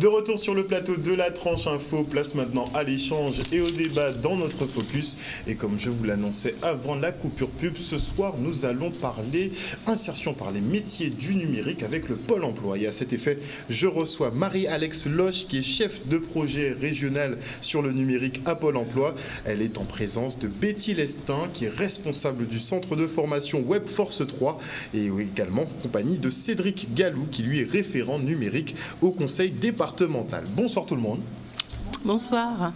De retour sur le plateau de la tranche info, place maintenant à l'échange et au débat dans notre focus. Et comme je vous l'annonçais avant la coupure pub, ce soir nous allons parler insertion par les métiers du numérique avec le Pôle emploi. Et à cet effet, je reçois Marie-Alex Loche qui est chef de projet régional sur le numérique à Pôle emploi. Elle est en présence de Betty Lestin qui est responsable du centre de formation Webforce 3 et également en compagnie de Cédric Gallou qui lui est référent numérique au conseil départemental. Bonsoir tout le monde. Bonsoir.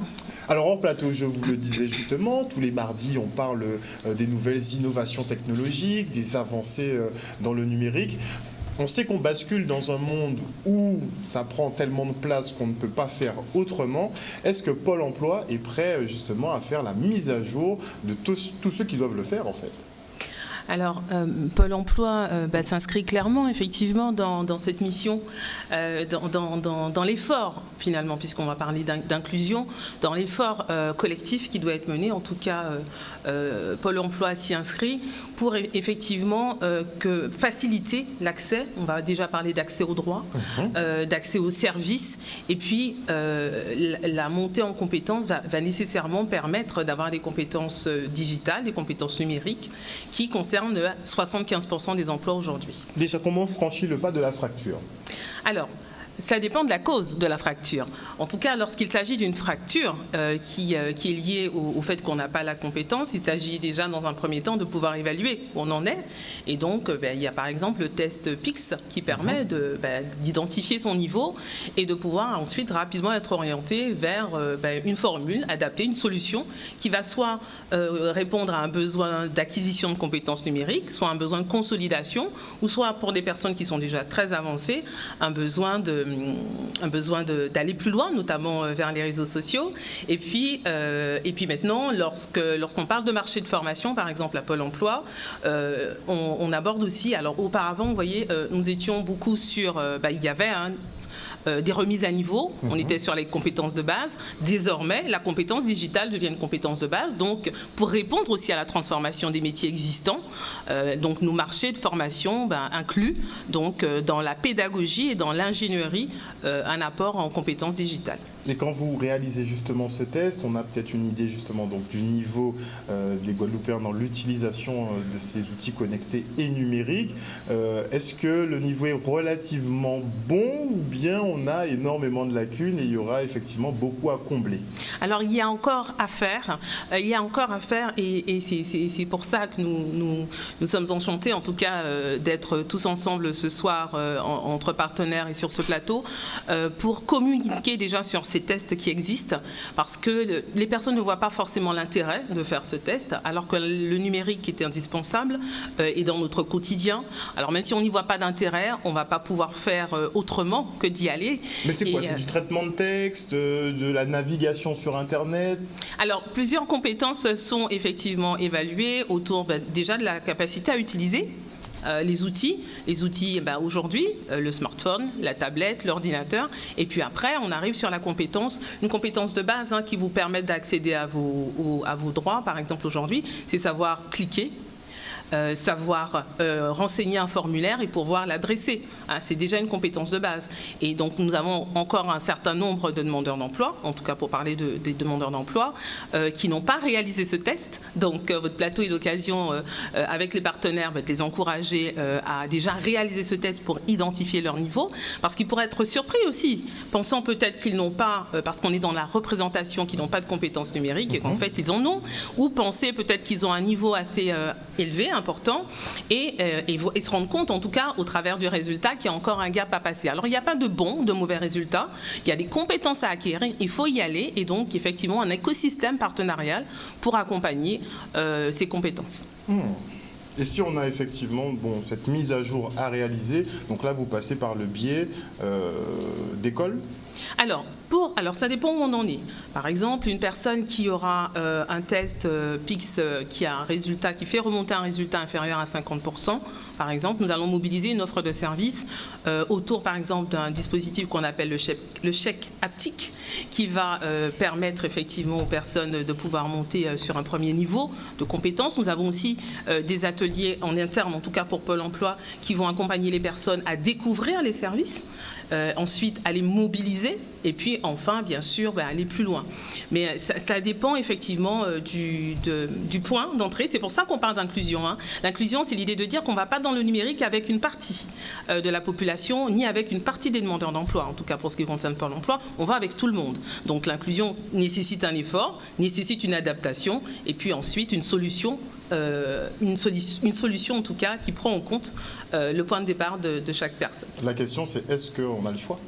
Alors en plateau, je vous le disais justement, tous les mardis on parle des nouvelles innovations technologiques, des avancées dans le numérique. On sait qu'on bascule dans un monde où ça prend tellement de place qu'on ne peut pas faire autrement. Est-ce que Pôle emploi est prêt justement à faire la mise à jour de tous ceux qui doivent le faire en fait ? Alors, Pôle emploi s'inscrit clairement, effectivement, dans cette mission, dans l'effort, finalement, puisqu'on va parler d'inclusion, dans l'effort collectif qui doit être mené. En tout cas, Pôle emploi s'y inscrit pour effectivement faciliter l'accès. On va déjà parler d'accès aux droits, d'accès aux services. Et puis, la montée en compétences va nécessairement permettre d'avoir des compétences digitales, des compétences numériques qui concernent 75% des emplois aujourd'hui. Déjà, comment on franchit le pas de la fracture ? Alors, ça dépend de la cause de la fracture. En tout cas, lorsqu'il s'agit d'une fracture qui est liée au fait qu'on n'a pas la compétence, il s'agit déjà dans un premier temps de pouvoir évaluer où on en est. Et donc, il y a par exemple le test PIX qui permet d'identifier son niveau et de pouvoir ensuite rapidement être orienté vers une formule adaptée, une solution qui va soit répondre à un besoin d'acquisition de compétences numériques, soit un besoin de consolidation, ou soit pour des personnes qui sont déjà très avancées, un besoin d'aller plus loin, notamment vers les réseaux sociaux. Et puis maintenant, lorsqu'on parle de marché de formation, par exemple à Pôle emploi, on aborde aussi, alors auparavant, vous voyez, nous étions beaucoup sur, il y avait des remises à niveau, on était sur les compétences de base. Désormais, la compétence digitale devient une compétence de base, donc pour répondre aussi à la transformation des métiers existants, donc nos marchés de formation incluent donc dans la pédagogie et dans l'ingénierie un apport en compétences digitales. Et quand vous réalisez justement ce test, on a peut-être une idée justement donc du niveau des Guadeloupéens dans l'utilisation de ces outils connectés et numériques. Est-ce que le niveau est relativement bon ou bien on a énormément de lacunes et il y aura effectivement beaucoup à combler ? Alors il y a encore à faire. Et c'est pour ça que nous sommes enchantés en tout cas d'être tous ensemble ce soir entre partenaires et sur ce plateau pour communiquer déjà sur ces tests qui existent, parce que les personnes ne voient pas forcément l'intérêt de faire ce test, alors que le numérique est indispensable est dans notre quotidien. Alors même si on n'y voit pas d'intérêt, on ne va pas pouvoir faire autrement que d'y aller. Mais c'est quoi ? C'est du traitement de texte, de la navigation sur Internet ? Alors, plusieurs compétences sont effectivement évaluées autour déjà de la capacité à utiliser les outils aujourd'hui, le smartphone, la tablette, l'ordinateur, et puis après on arrive sur une compétence de base qui vous permet d'accéder à vos droits. Par exemple aujourd'hui, c'est savoir cliquer, savoir renseigner un formulaire et pouvoir l'adresser. C'est déjà une compétence de base. Et donc nous avons encore un certain nombre de demandeurs d'emploi, en tout cas pour parler des demandeurs d'emploi, qui n'ont pas réalisé ce test. Donc votre plateau est l'occasion, avec les partenaires, de les encourager à déjà réaliser ce test pour identifier leur niveau, parce qu'ils pourraient être surpris aussi, pensant peut-être qu'ils n'ont pas, parce qu'on est dans la représentation, qu'ils n'ont pas de compétences numériques et qu'en fait ils en ont, ou penser peut-être qu'ils ont un niveau assez élevé, important, et se rendre compte en tout cas au travers du résultat qu'il y a encore un gap à passer. Alors il n'y a pas de bons, de mauvais résultats, il y a des compétences à acquérir, il faut y aller, et donc effectivement un écosystème partenarial pour accompagner ces compétences. Et si on a effectivement cette mise à jour à réaliser, donc là vous passez par le biais d'écoles ? Alors, Alors, ça dépend où on en est. Par exemple, une personne qui aura un test PIX qui a un résultat, qui fait remonter un résultat inférieur à 50%, par exemple, nous allons mobiliser une offre de service autour, par exemple, d'un dispositif qu'on appelle le chèque haptique, qui va permettre effectivement aux personnes de pouvoir monter sur un premier niveau de compétences. Nous avons aussi des ateliers en interne, en tout cas pour Pôle emploi, qui vont accompagner les personnes à découvrir les services, ensuite à les mobiliser, et puis enfin, bien sûr, aller plus loin. Mais ça dépend effectivement du point d'entrée. C'est pour ça qu'on parle d'inclusion. L'inclusion, c'est l'idée de dire qu'on ne va pas dans le numérique avec une partie de la population, ni avec une partie des demandeurs d'emploi. En tout cas, pour ce qui concerne Pôle emploi, on va avec tout le monde. Donc l'inclusion nécessite un effort, nécessite une adaptation, et puis ensuite une solution en tout cas qui prend en compte le point de départ de chaque personne. La question, c'est est-ce qu'on a le choix ?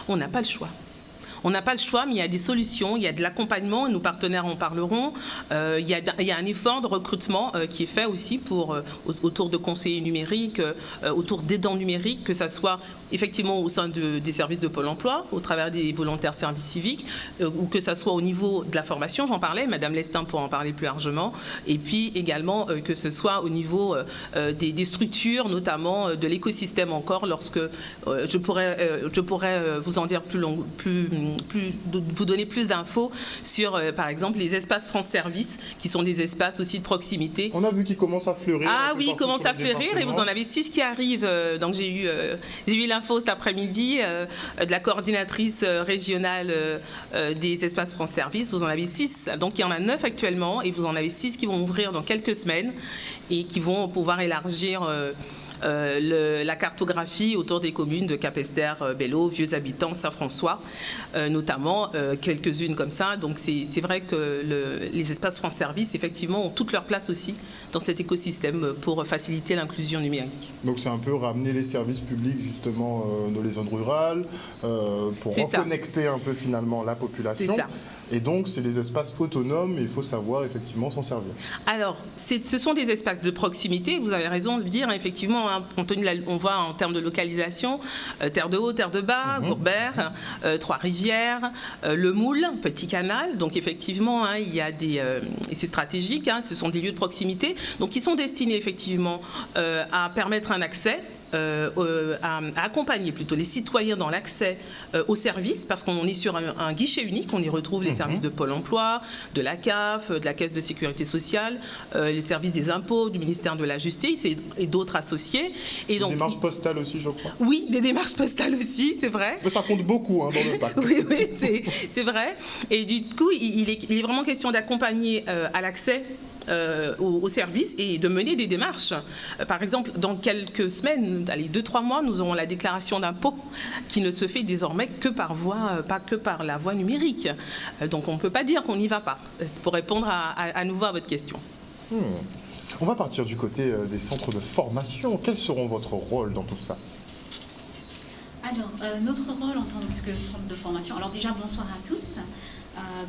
On n'a pas le choix. On n'a pas le choix, mais il y a des solutions, il y a de l'accompagnement, nos partenaires en parleront. Il y a un effort de recrutement qui est fait aussi autour de conseillers numériques, autour d'aidants numériques, que ce soit effectivement au sein des services de Pôle emploi, au travers des volontaires services civiques, ou que ce soit au niveau de la formation, j'en parlais, Madame Lestin pourra en parler plus largement, et puis également que ce soit au niveau des structures, notamment de l'écosystème encore, lorsque je pourrais vous en dire vous donner plus d'infos sur, par exemple, les espaces France Service, qui sont des espaces aussi de proximité. On a vu qu'ils commencent à fleurir. Ah oui, ils commencent à fleurir, et vous en avez 6 qui arrivent. Donc j'ai eu l'info cet après-midi de la coordinatrice régionale des espaces France Service. Vous en avez 6, donc il y en a 9 actuellement, et vous en avez 6 qui vont ouvrir dans quelques semaines et qui vont pouvoir élargir la cartographie autour des communes de Capesterre, Bello, Vieux Habitants, Saint-François, notamment quelques-unes comme ça. Donc c'est vrai que les espaces France Service, effectivement, ont toute leur place aussi dans cet écosystème pour faciliter l'inclusion numérique. Donc c'est un peu ramener les services publics justement dans les zones rurales pour reconnecter un peu finalement la population. C'est ça. Et donc, c'est des espaces autonomes et il faut savoir effectivement s'en servir. Alors, ce sont des espaces de proximité, vous avez raison de le dire, effectivement, on voit en termes de localisation, Terre de Haut, Terre de Bas, Gourbert, Trois-Rivières, Le Moule, Petit Canal. Donc, effectivement, il y a et c'est stratégique, ce sont des lieux de proximité, donc qui sont destinés effectivement à permettre un accès, à accompagner plutôt les citoyens dans l'accès aux services, parce qu'on est sur un guichet unique, on y retrouve les services de Pôle emploi, de la CAF, de la Caisse de sécurité sociale, les services des impôts, du ministère de la Justice et d'autres associés. Et donc, des démarches postales aussi, je crois. Oui, des démarches postales aussi, c'est vrai. Mais ça compte beaucoup dans le PAC. Oui, c'est vrai. Et du coup, il est vraiment question d'accompagner à l'accès aux services et de mener des démarches. Par exemple, dans quelques semaines, 2-3 mois, nous aurons la déclaration d'impôt qui ne se fait désormais que pas que par la voie numérique. Donc on ne peut pas dire qu'on n'y va pas, pour répondre à nouveau à votre question. On va partir du côté des centres de formation. Quels seront votre rôle dans tout ça ? Alors, notre rôle en tant que centre de formation, alors déjà bonsoir à tous.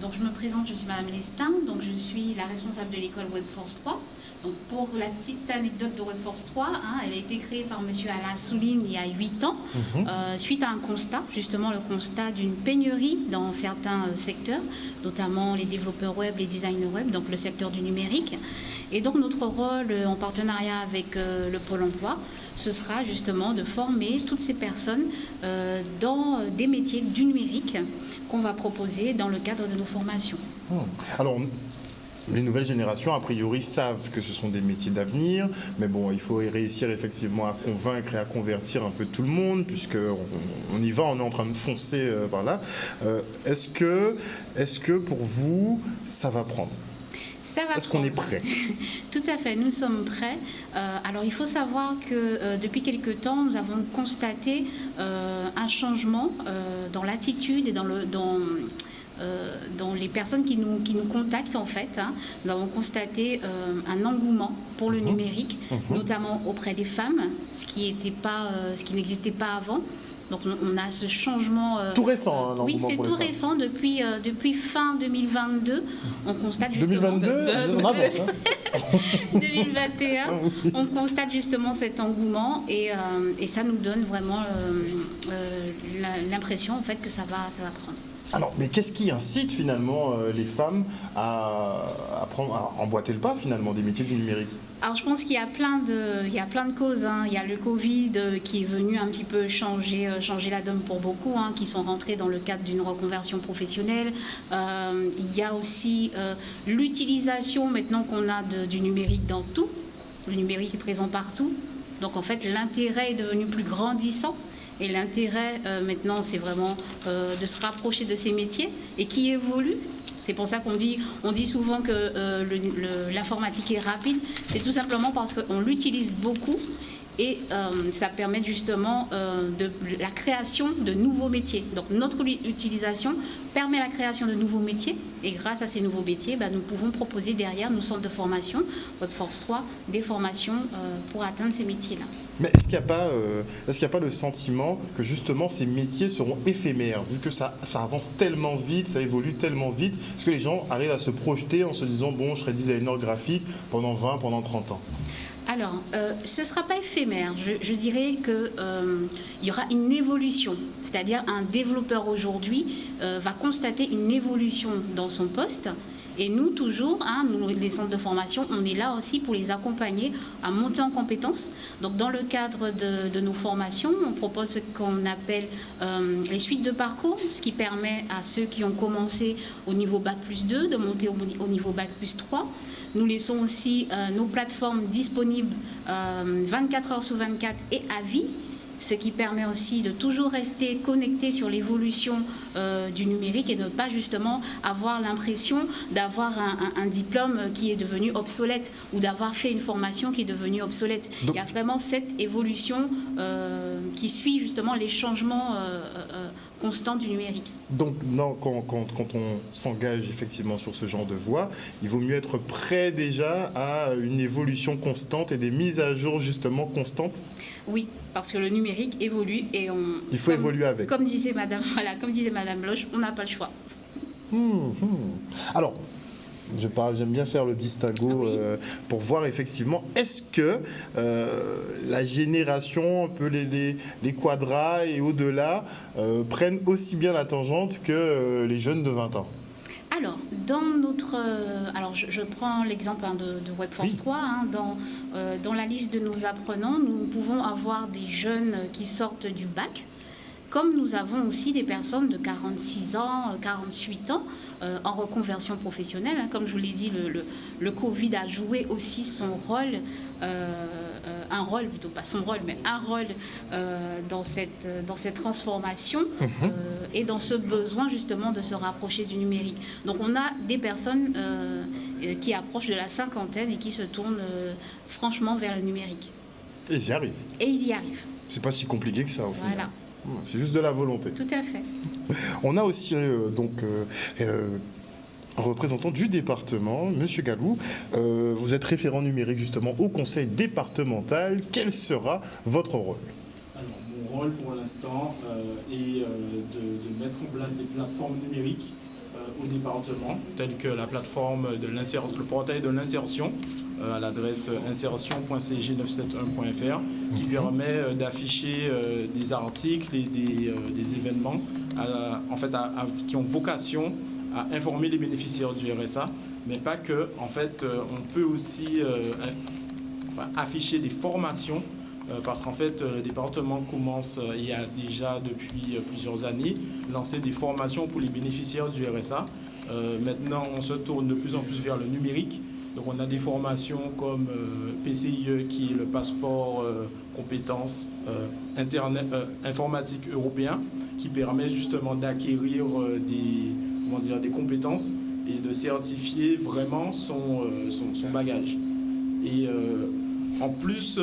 Donc je me présente, je suis Madame Lestin, donc je suis la responsable de l'école WebForce 3. Donc pour la petite anecdote de WebForce 3, elle a été créée par Monsieur Alain Souligne il y a 8 ans, suite à un constat, justement le constat d'une pénurie dans certains secteurs, notamment les développeurs web, les designers web, donc le secteur du numérique. Et donc notre rôle en partenariat avec le Pôle emploi, ce sera justement de former toutes ces personnes dans des métiers du numérique qu'on va proposer dans le cadre de nos formations. Alors, les nouvelles générations, a priori, savent que ce sont des métiers d'avenir, mais bon, il faut réussir effectivement à convaincre et à convertir un peu tout le monde, puisqu'on y va, on est en train de foncer par là. Est-ce que pour vous, ça va prendre ? Est-ce qu'on est prêt ? Tout à fait, nous sommes prêts. Alors il faut savoir que depuis quelque temps, nous avons constaté un changement dans l'attitude et dans les personnes qui nous contactent en fait. Nous avons constaté un engouement pour le numérique, notamment auprès des femmes, ce qui n'existait pas avant. Donc on a ce changement... tout récent, l'engouement. Oui, c'est tout récent. Depuis fin 2022, on constate justement... 2022 on avance, 2021, on constate justement cet engouement et ça nous donne vraiment l'impression en fait que ça va prendre. Alors, mais qu'est-ce qui incite finalement les femmes à emboîter le pas finalement des métiers du numérique? Alors je pense qu'il y a plein de causes, hein. Il y a le Covid qui est venu un petit peu changer la donne pour beaucoup, hein, qui sont rentrés dans le cadre d'une reconversion professionnelle. Il y a aussi l'utilisation maintenant qu'on a du numérique dans tout. Le numérique est présent partout. Donc en fait l'intérêt est devenu plus grandissant. Et l'intérêt maintenant c'est vraiment de se rapprocher de ces métiers et qui évoluent. C'est pour ça qu'on dit souvent que l'informatique est rapide. C'est tout simplement parce qu'on l'utilise beaucoup et ça permet justement de la création de nouveaux métiers. Donc notre utilisation permet la création de nouveaux métiers et grâce à ces nouveaux métiers, nous pouvons proposer derrière nos centres de formation, Workforce 3, des formations pour atteindre ces métiers-là. Mais est-ce qu'il n'y a pas le sentiment que justement ces métiers seront éphémères, vu que ça avance tellement vite, ça évolue tellement vite? Est-ce que les gens arrivent à se projeter en se disant, bon, je serai designer graphique pendant 20, pendant 30 ans? Alors, ce ne sera pas éphémère. Je dirais qu'il y aura une évolution. C'est-à-dire un développeur aujourd'hui va constater une évolution dans son poste. Et nous, toujours, nous, les centres de formation, on est là aussi pour les accompagner à monter en compétences. Donc, dans le cadre de nos formations, on propose ce qu'on appelle les suites de parcours, ce qui permet à ceux qui ont commencé au niveau Bac+2 de monter au niveau Bac+3. Nous laissons aussi nos plateformes disponibles 24 heures sur 24 et à vie, ce qui permet aussi de toujours rester connecté sur l'évolution du numérique et ne pas justement avoir l'impression d'avoir un diplôme qui est devenu obsolète ou d'avoir fait une formation qui est devenue obsolète. Donc, il y a vraiment cette évolution qui suit justement les changements constants du numérique. Donc quand on s'engage effectivement sur ce genre de voie, il vaut mieux être prêt déjà à une évolution constante et des mises à jour justement constantes? Oui, parce que le numérique évolue et il faut évoluer avec. Comme disait Madame Bloch, on n'a pas le choix. Alors, j'aime bien faire le distinguo pour voir effectivement, est-ce que la génération, un peu les quadras et au-delà, prennent aussi bien la tangente que les jeunes de 20 ans? Alors, je prends l'exemple de Workforce 3. Dans la liste de nos apprenants, nous pouvons avoir des jeunes qui sortent du bac, comme nous avons aussi des personnes de 46 ans, 48 ans en reconversion professionnelle. Comme je vous l'ai dit, le Covid a joué aussi son rôle, un rôle dans cette transformation et dans ce besoin justement de se rapprocher du numérique. Donc on a des personnes qui approchent de la cinquantaine et qui se tournent franchement vers le numérique. Et ils y arrivent. C'est pas si compliqué que ça au final. Voilà. C'est juste de la volonté. Tout à fait. On a aussi un représentant du département, Monsieur Galou. Vous êtes référent numérique justement au conseil départemental. Quel sera votre rôle? Alors, mon rôle pour l'instant est de mettre en place des plateformes numériques au département, telles que la plateforme le portail de l'insertion à l'adresse insertion.cg971.fr qui permet d'afficher des articles et des événements qui ont vocation à informer les bénéficiaires du RSA, mais pas que. En fait, on peut aussi afficher des formations parce qu'en fait, le département commence, il y a déjà depuis plusieurs années, lancer des formations pour les bénéficiaires du RSA. Maintenant, on se tourne de plus en plus vers le numérique. Donc, on a des formations comme PCIE, qui est le passeport compétences informatique européen, qui permet justement d'acquérir des compétences et de certifier vraiment son bagage. Et en plus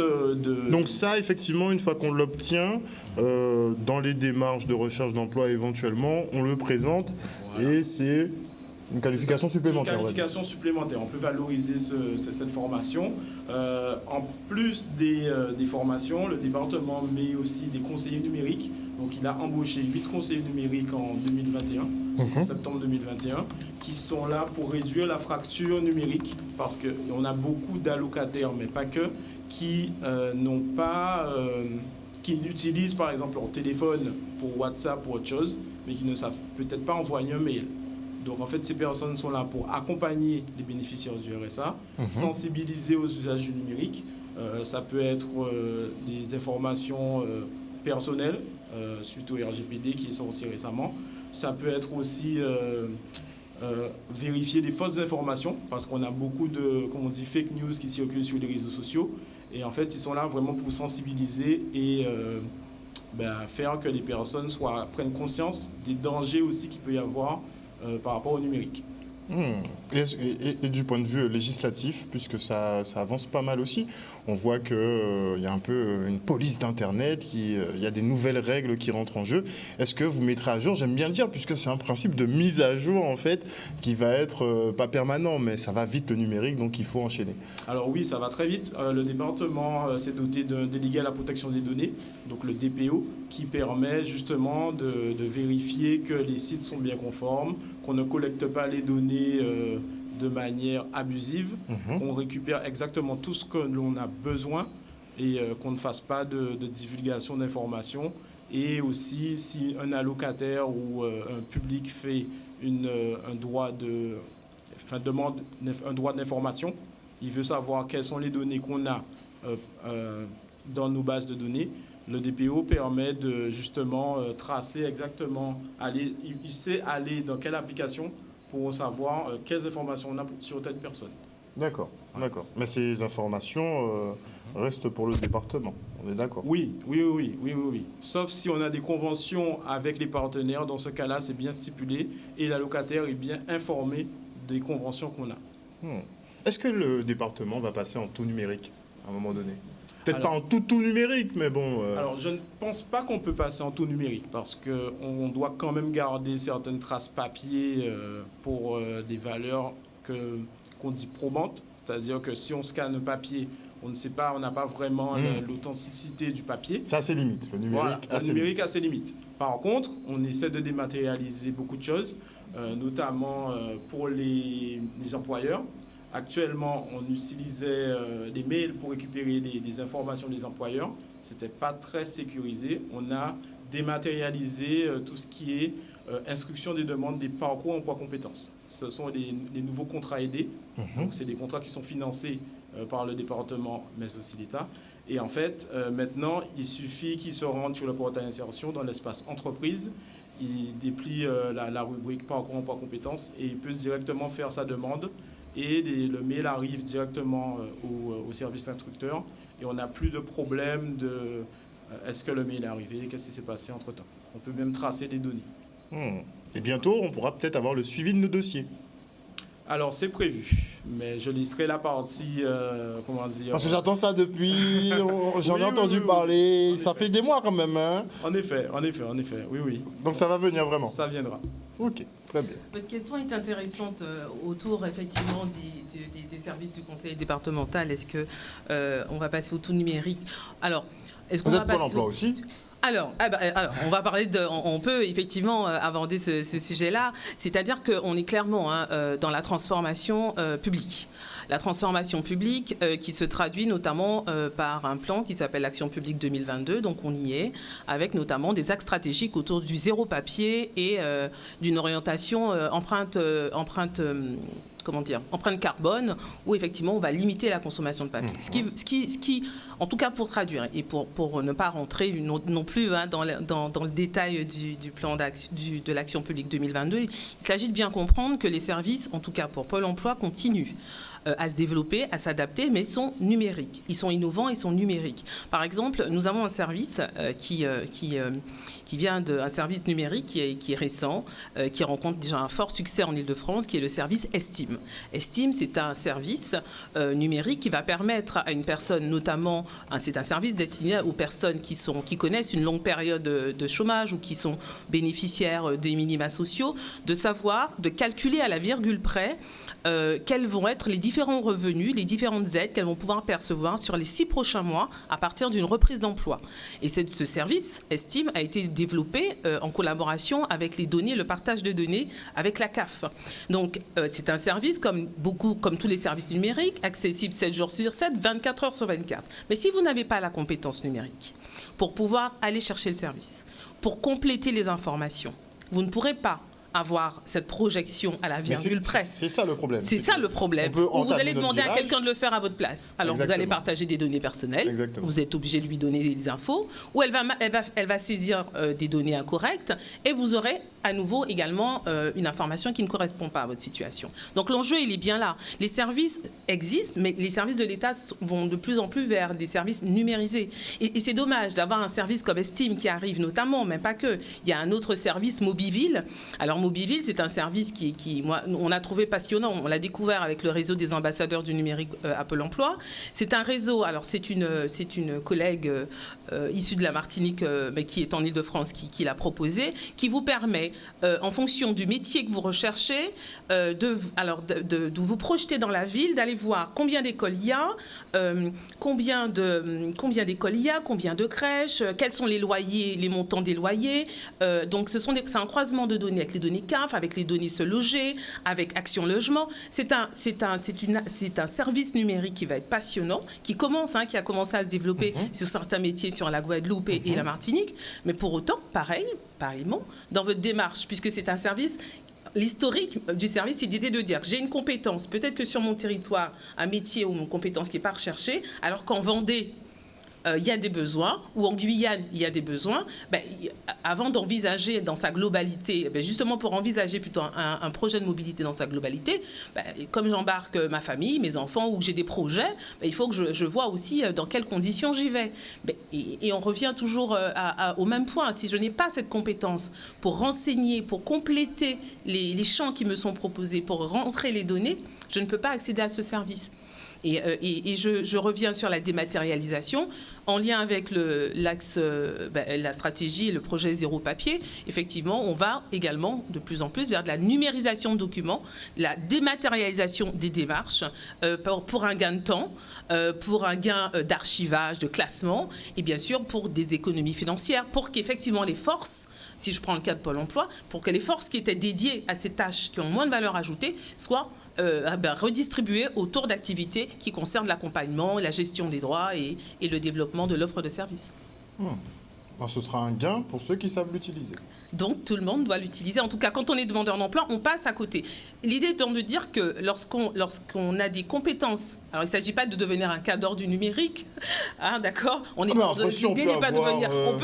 Donc ça, effectivement, une fois qu'on l'obtient, dans les démarches de recherche d'emploi éventuellement, on le présente et c'est une qualification supplémentaire. Une qualification supplémentaire. On peut valoriser cette formation. En plus des formations, le département met aussi des conseillers numériques. Donc il a embauché 8 conseillers numériques en 2021, en septembre 2021, qui sont là pour réduire la fracture numérique, parce qu'on a beaucoup d'allocataires, mais pas que, qui qui utilisent par exemple leur téléphone pour WhatsApp ou autre chose, mais qui ne savent peut-être pas envoyer un mail. Donc en fait, ces personnes sont là pour accompagner les bénéficiaires du RSA, sensibiliser aux usages du numérique. Ça peut être des informations personnelles suite au RGPD qui est sorti récemment. Ça peut être aussi vérifier des fausses informations parce qu'on a beaucoup de, comme on dit, fake news qui circulent sur les réseaux sociaux. Et en fait, ils sont là vraiment pour sensibiliser et faire que les personnes prennent conscience des dangers aussi qu'il peut y avoir par rapport au numérique. Et du point de vue législatif, puisque ça avance pas mal aussi, on voit qu'il y a un peu une police d'Internet, il y a des nouvelles règles qui rentrent en jeu. Est-ce que vous mettrez à jour? J'aime bien le dire, puisque c'est un principe de mise à jour, en fait, qui va être pas permanent, mais ça va vite le numérique, donc il faut enchaîner. Alors oui, ça va très vite. Le département s'est doté d'un délégué à la protection des données, donc le DPO, qui permet justement de vérifier que les sites sont bien conformes, qu'on ne collecte pas les données de manière abusive, qu'on récupère exactement tout ce que l'on a besoin et qu'on ne fasse pas de divulgation d'informations. Et aussi, si un allocataire ou un public fait demande un droit d'information, il veut savoir quelles sont les données qu'on a dans nos bases de données. Le DPO permet de justement tracer exactement, il sait aller dans quelle application pour savoir quelles informations on a sur telle personne. D'accord, d'accord. Mais ces informations restent pour le département, on est d'accord? Oui. Sauf si on a des conventions avec les partenaires, dans ce cas-là, c'est bien stipulé et l'allocataire est bien informé des conventions qu'on a. Est-ce que le département va passer en tout numérique à un moment donné? Peut-être pas en tout numérique, mais bon... Alors, je ne pense pas qu'on peut passer en tout numérique parce qu'on doit quand même garder certaines traces papier pour des valeurs qu'on dit probantes. C'est-à-dire que si on scanne un papier, on ne sait pas, on n'a pas vraiment l'authenticité du papier. Ça a ses limites, le numérique a ses limites. Par contre, on essaie de dématérialiser beaucoup de choses, notamment pour les employeurs. Actuellement, on utilisait des mails pour récupérer des informations des employeurs. Ce n'était pas très sécurisé. On a dématérialisé tout ce qui est instruction des demandes des parcours emploi compétences. Ce sont les nouveaux contrats aidés. Donc, c'est des contrats qui sont financés par le département, mais aussi l'État. Et en fait, maintenant, il suffit qu'ils se rendent sur le portail d'insertion dans l'espace entreprise. Il déplie la rubrique parcours emploi compétences et il peut directement faire sa demande. Et le mail arrive directement au service instructeur et on n'a plus de problème de est-ce que le mail est arrivé, qu'est-ce qui s'est passé entre-temps. On peut même tracer les données. Et bientôt, on pourra peut-être avoir le suivi de nos dossiers. Alors, c'est prévu, mais je laisserai la partie, comment dire... Parce que j'attends ça depuis, j'en ai entendu parler, ça fait des mois quand même. Hein. En effet, oui. Donc ça va venir vraiment? Ça viendra. Ok, très bien. Votre question est intéressante autour effectivement des services du conseil départemental. Est-ce qu'on va passer au tout numérique? Alors, est-ce qu'on va passer Pôle emploi aussi? Alors, on va parler on peut effectivement aborder ce sujet-là, c'est-à-dire qu'on est clairement dans la transformation publique. La transformation publique qui se traduit notamment par un plan qui s'appelle l'Action publique 2022, donc on y est, avec notamment des axes stratégiques autour du zéro papier et d'une orientation empreinte carbone, où effectivement on va limiter la consommation de papier. Ce qui, en tout cas pour traduire et pour ne pas rentrer non plus dans le détail du plan de l'Action publique 2022, il s'agit de bien comprendre que les services, en tout cas pour Pôle emploi, continuent à se développer, à s'adapter, mais sont numériques. Ils sont innovants, ils sont numériques. Par exemple, nous avons un service qui vient d'un service numérique qui est récent, qui rencontre déjà un fort succès en Ile-de-France, qui est le service Estime. Estime, c'est un service numérique qui va permettre à une personne, notamment, c'est un service destiné aux personnes qui connaissent une longue période de chômage ou qui sont bénéficiaires des minima sociaux, de calculer à la virgule près quels vont être les différents revenus, les différentes aides qu'elles vont pouvoir percevoir sur les 6 prochains mois à partir d'une reprise d'emploi. Et ce service, Estime, a été développé en collaboration avec les données, le partage de données avec la CAF. Donc, c'est un service, comme tous les services numériques, accessible 7 jours sur 7, 24 heures sur 24. Mais si vous n'avez pas la compétence numérique pour pouvoir aller chercher le service, pour compléter les informations, vous ne pourrez pas avoir cette projection à la virgule près. C'est ça le problème. C'est ça le problème. Ou vous allez demander à quelqu'un de le faire à votre place. Alors vous allez partager des données personnelles. Exactement. Vous êtes obligé de lui donner des infos. Ou elle va saisir des données incorrectes et vous aurez à nouveau également une information qui ne correspond pas à votre situation. Donc l'enjeu, il est bien là. Les services existent, mais les services de l'État vont de plus en plus vers des services numérisés. Et c'est dommage d'avoir un service comme Estime qui arrive notamment, mais pas que. Il y a un autre service, Mobiville. Alors Mobiville, c'est un service qui moi, on a trouvé passionnant. On l'a découvert avec le réseau des ambassadeurs du numérique à Pôle emploi. C'est un réseau, alors c'est une collègue issue de la Martinique, mais qui est en Île-de-France, qui l'a proposé, qui vous permet, en fonction du métier que vous recherchez, de vous projeter dans la ville, d'aller voir combien d'écoles il y a, combien d'écoles il y a, combien de crèches, quels sont les loyers, les montants des loyers. Donc c'est un croisement de données avec les données CAF, avec les données Se Loger, avec Action Logement. C'est un service numérique qui va être passionnant, qui a commencé à se développer sur certains métiers sur la Guadeloupe et la Martinique. Mais pour autant, pareillement, dans votre démarche, puisque c'est un service, l'historique du service, c'est d'idée de dire j'ai une compétence, peut-être que sur mon territoire, un métier ou une compétence qui n'est pas recherchée, alors qu'en Vendée, il y a des besoins, ou en Guyane, il y a des besoins, avant d'envisager dans sa globalité, justement pour envisager plutôt un projet de mobilité dans sa globalité, comme j'embarque ma famille, mes enfants, ou que j'ai des projets, il faut que je vois aussi dans quelles conditions j'y vais. Et on revient toujours au même point. Si je n'ai pas cette compétence pour renseigner, pour compléter les champs qui me sont proposés, pour rentrer les données, je ne peux pas accéder à ce service. Et je reviens sur la dématérialisation. En lien avec l'axe, la stratégie et le projet Zéro Papier, effectivement, on va également de plus en plus vers de la numérisation de documents, la dématérialisation des démarches pour un gain de temps, pour un gain d'archivage, de classement, et bien sûr pour des économies financières, pour qu'effectivement les forces, si je prends le cas de Pôle emploi, pour que les forces qui étaient dédiées à ces tâches qui ont moins de valeur ajoutée soient redistribuées autour d'activités qui concernent l'accompagnement, la gestion des droits et le développement de l'offre de services. Ce sera un gain pour ceux qui savent l'utiliser. Donc tout le monde doit l'utiliser. En tout cas, quand on est demandeur d'emploi, on passe à côté. L'idée étant de dire que lorsqu'on a des compétences, alors il ne s'agit pas de devenir un cadre du numérique, hein, d'accord. On peut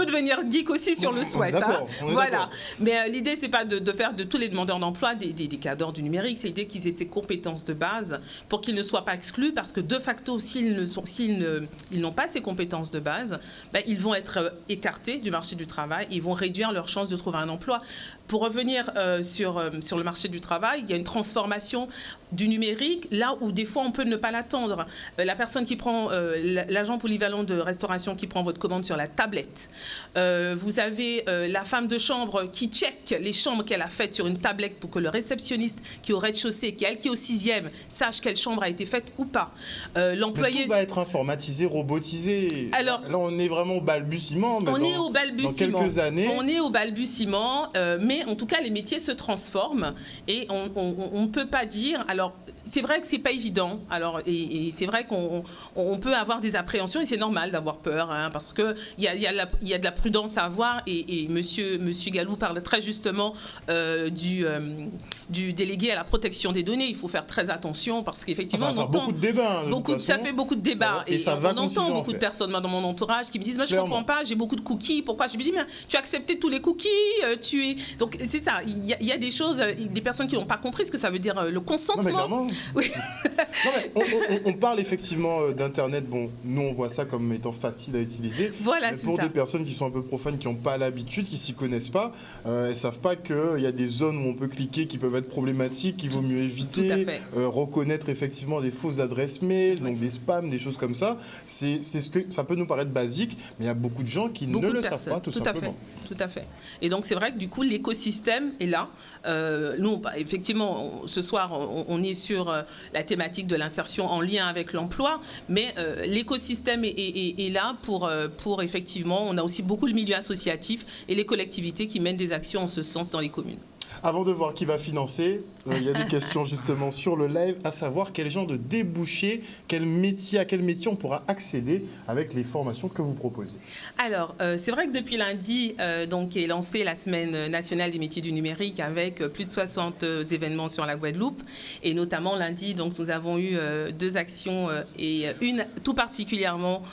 devenir geek aussi si on le souhaite. Voilà. Mais l'idée, c'est pas de faire de tous les demandeurs d'emploi des cadres du numérique. C'est l'idée qu'ils aient ces compétences de base pour qu'ils ne soient pas exclus, parce que de facto, s'ils n'ont pas ces compétences de base, ils vont être écartés du marché du travail et ils vont réduire leurs chances de trouver un emploi. Pour revenir sur le marché du travail, il y a une transformation du numérique, là où des fois on peut ne pas l'attendre. La personne qui prend, l'agent polyvalent de restauration qui prend votre commande sur la tablette. Vous avez la femme de chambre qui check les chambres qu'elle a faites sur une tablette pour que le réceptionniste qui est au rez-de-chaussée, qui est au 6e, sache quelle chambre a été faite ou pas. L'employé... Mais tout va être informatisé, robotisé. Alors, là, on est vraiment au balbutiement. Dans quelques années. On est au balbutiement, mais en tout cas, les métiers se transforment et on ne peut pas dire... Alors, c'est vrai que c'est pas évident. Alors, et c'est vrai qu'on peut avoir des appréhensions et c'est normal d'avoir peur, hein, parce que il y a de la prudence à avoir. Et Monsieur Gallou parle très justement du délégué à la protection des données. Il faut faire très attention parce qu'effectivement, ça va faire beaucoup de débats. Ça fait beaucoup de débats et on entend beaucoup de personnes dans mon entourage qui me disent je comprends pas, j'ai beaucoup de cookies. Pourquoi? Je me dis mais tu as accepté tous les cookies, donc c'est ça. Il y a des choses, des personnes qui n'ont pas compris ce que ça veut dire le consentement. Non, mais oui. Non, mais on parle effectivement d'Internet. Bon, nous on voit ça comme étant facile à utiliser. Voilà, mais pour des personnes qui sont un peu profanes, qui n'ont pas l'habitude, qui s'y connaissent pas, elles savent pas qu'il y a des zones où on peut cliquer qui peuvent être problématiques, qu'il vaut mieux éviter. Reconnaître effectivement des fausses adresses mail, donc des spams, des choses comme ça. C'est ce que ça peut nous paraître basique, mais il y a beaucoup de gens qui ne le savent pas, tout simplement. Tout à fait. Et donc c'est vrai que du coup l'écosystème est là. Nous, effectivement, ce soir, on est sur la thématique de l'insertion en lien avec l'emploi, mais l'écosystème est là pour effectivement, on a aussi beaucoup le milieu associatif et les collectivités qui mènent des actions en ce sens dans les communes. Avant de voir qui va financer, il y a des questions justement sur le live, à savoir quel genre de débouchés, à quel métier on pourra accéder avec les formations que vous proposez. Alors, c'est vrai que depuis lundi, donc, est lancée la Semaine nationale des métiers du numérique avec plus de 60 événements sur la Guadeloupe. Et notamment lundi, donc, nous avons eu 2 actions et une tout particulièrement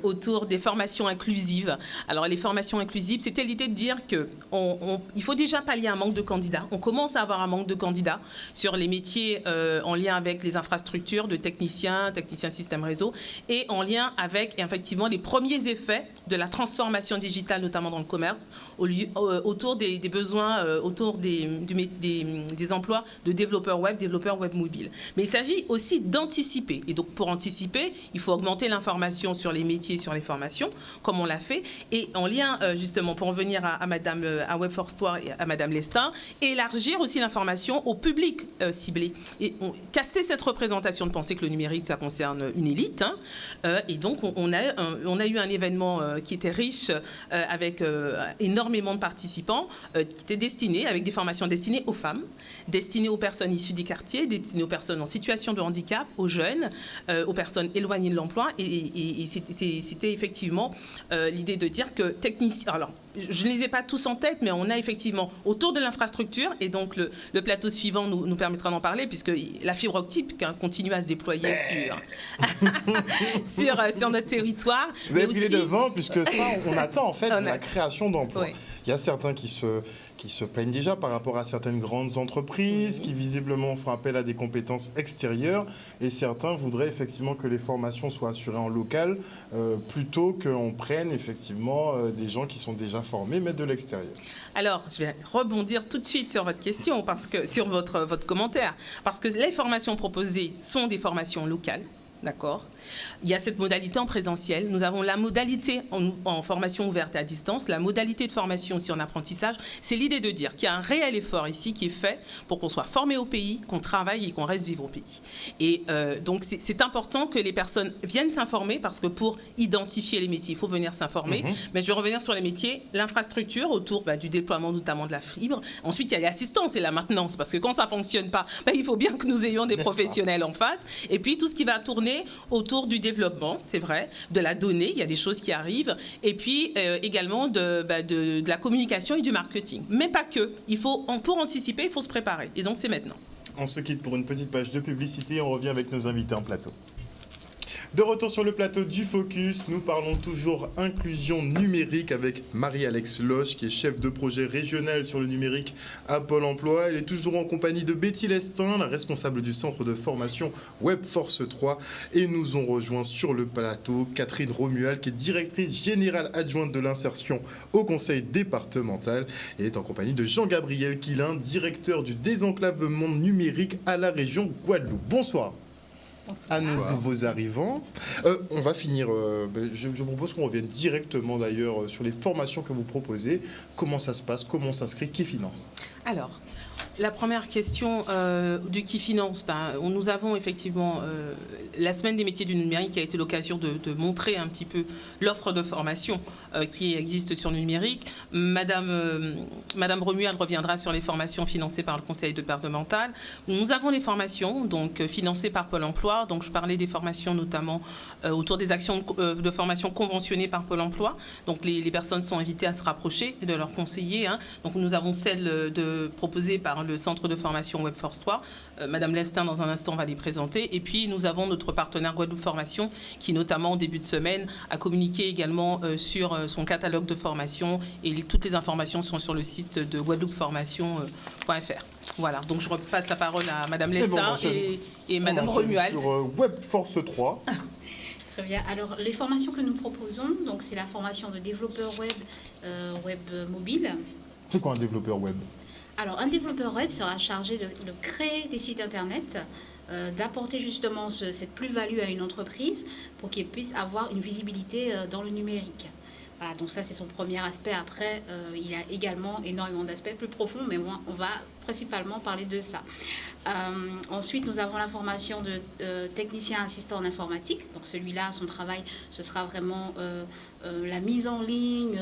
autour des formations inclusives. Alors, les formations inclusives, c'était l'idée de dire qu'il faut déjà pallier un manque de candidats. On commence à avoir un manque de candidats sur les métiers en lien avec les infrastructures de techniciens système réseau, et en lien avec effectivement les premiers effets de la transformation digitale, notamment dans le commerce, autour des besoins, autour des emplois de développeurs web mobile. Mais il s'agit aussi d'anticiper. Et donc, pour anticiper, il faut augmenter l'information sur les métiers, sur les formations, comme on l'a fait, et en lien justement, pour revenir à Webforce 3 et à Madame Lestin, élargir aussi l'information au public ciblé, et casser cette représentation de penser que le numérique, ça concerne une élite, et donc on a eu un événement qui était riche, avec énormément de participants, qui était destiné, avec des formations destinées aux femmes, destinées aux personnes issues des quartiers, destinées aux personnes en situation de handicap, aux jeunes, aux personnes éloignées de l'emploi, et c'était effectivement l'idée de dire que technicien. Alors, je ne les ai pas tous en tête, mais on a effectivement autour de l'infrastructure, et donc le plateau suivant nous permettra d'en parler, puisque la fibre optique continue à se déployer sur notre territoire. Vous avez pris les devants, puisque ça, on attend en fait la création d'emplois. Oui. Il y a certains qui se plaignent déjà par rapport à certaines grandes entreprises qui visiblement font appel à des compétences extérieures, et certains voudraient effectivement que les formations soient assurées en local plutôt qu'on prenne effectivement des gens qui sont déjà formés mais de l'extérieur. Alors, je vais rebondir tout de suite sur votre question, sur votre commentaire, parce que les formations proposées sont des formations locales. D'accord. Il y a cette modalité en présentiel. Nous avons la modalité en formation ouverte à distance, la modalité de formation aussi en apprentissage. C'est l'idée de dire qu'il y a un réel effort ici qui est fait pour qu'on soit formé au pays, qu'on travaille et qu'on reste vivre au pays. Et donc, c'est important que les personnes viennent s'informer, parce que pour identifier les métiers, il faut venir s'informer. Mais je vais revenir sur les métiers, l'infrastructure autour du déploiement notamment de la fibre. Ensuite, il y a l'assistance et la maintenance, parce que quand ça ne fonctionne pas, il faut bien que nous ayons des professionnels en face. Et puis, tout ce qui va tourner autour du développement, c'est vrai, de la donnée, il y a des choses qui arrivent, et puis également de la communication et du marketing. Mais pas que. Pour anticiper, il faut se préparer. Et donc, c'est maintenant. On se quitte pour une petite page de publicité. On revient avec nos invités en plateau. De retour sur le plateau du Focus, nous parlons toujours inclusion numérique avec Marie-Alex Loche, qui est chef de projet régional sur le numérique à Pôle emploi. Elle est toujours en compagnie de Betty Lestin, la responsable du centre de formation Webforce 3. Et nous ont rejoint sur le plateau Catherine Romuald, qui est directrice générale adjointe de l'insertion au conseil départemental. Elle est en compagnie de Jean-Gabriel Quilin, directeur du désenclavement numérique à la région Guadeloupe. Bonsoir. À nos nouveaux arrivants. On va finir, je propose qu'on revienne directement d'ailleurs sur les formations que vous proposez. Comment ça se passe, comment on s'inscrit, qui finance? Alors, la première question du qui finance, nous avons effectivement la Semaine des métiers du numérique qui a été l'occasion de montrer un petit peu l'offre de formation qui existe sur le numérique. Madame Romuald reviendra sur les formations financées par le conseil départemental. Nous avons les formations donc financées par Pôle emploi. Donc je parlais des formations notamment autour des actions de formation conventionnées par Pôle emploi. Donc les personnes sont invitées à se rapprocher de leurs conseillers. Donc nous avons celle proposée par le centre de formation Webforce 3. Madame Lestin, dans un instant, va les présenter. Et puis, nous avons notre partenaire Guadeloupe Formation, qui, notamment, en début de semaine, a communiqué également sur son catalogue de formation. Et toutes les informations sont sur le site de guadeloupeformation.fr. Voilà, donc je repasse la parole à Madame Lestin et Madame Romuald. Sur Webforce 3. Très bien. Alors, les formations que nous proposons, donc c'est la formation de développeur web mobile. C'est quoi un développeur web? Alors, un développeur web sera chargé de créer des sites internet, d'apporter justement cette plus-value à une entreprise pour qu'elle puisse avoir une visibilité dans le numérique. Voilà, donc ça, c'est son premier aspect. Après, il y a également énormément d'aspects plus profonds, mais on va principalement parler de ça. Ensuite, nous avons la formation de technicien assistant en informatique. Donc celui-là, son travail, ce sera vraiment la mise en ligne,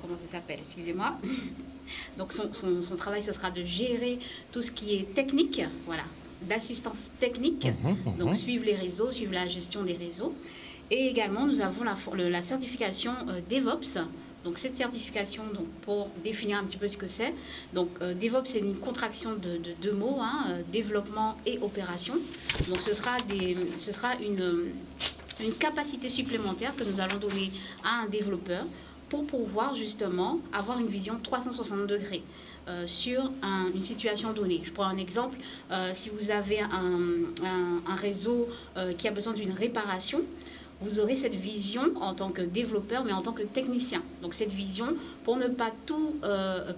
comment ça s'appelle, excusez-moi. Donc son travail, ce sera de gérer tout ce qui est technique, voilà, d'assistance technique, donc suivre les réseaux, suivre la gestion des réseaux. Et également, nous avons la certification DevOps. Donc cette certification, donc, pour définir un petit peu ce que c'est, donc DevOps, c'est une contraction de deux mots, développement et opération. Donc ce sera une capacité supplémentaire que nous allons donner à un développeur pour pouvoir justement avoir une vision 360 degrés sur une situation donnée. Je prends un exemple. Si vous avez un réseau qui a besoin d'une réparation, vous aurez cette vision en tant que développeur, mais en tant que technicien. Donc cette vision, pour ne pas tout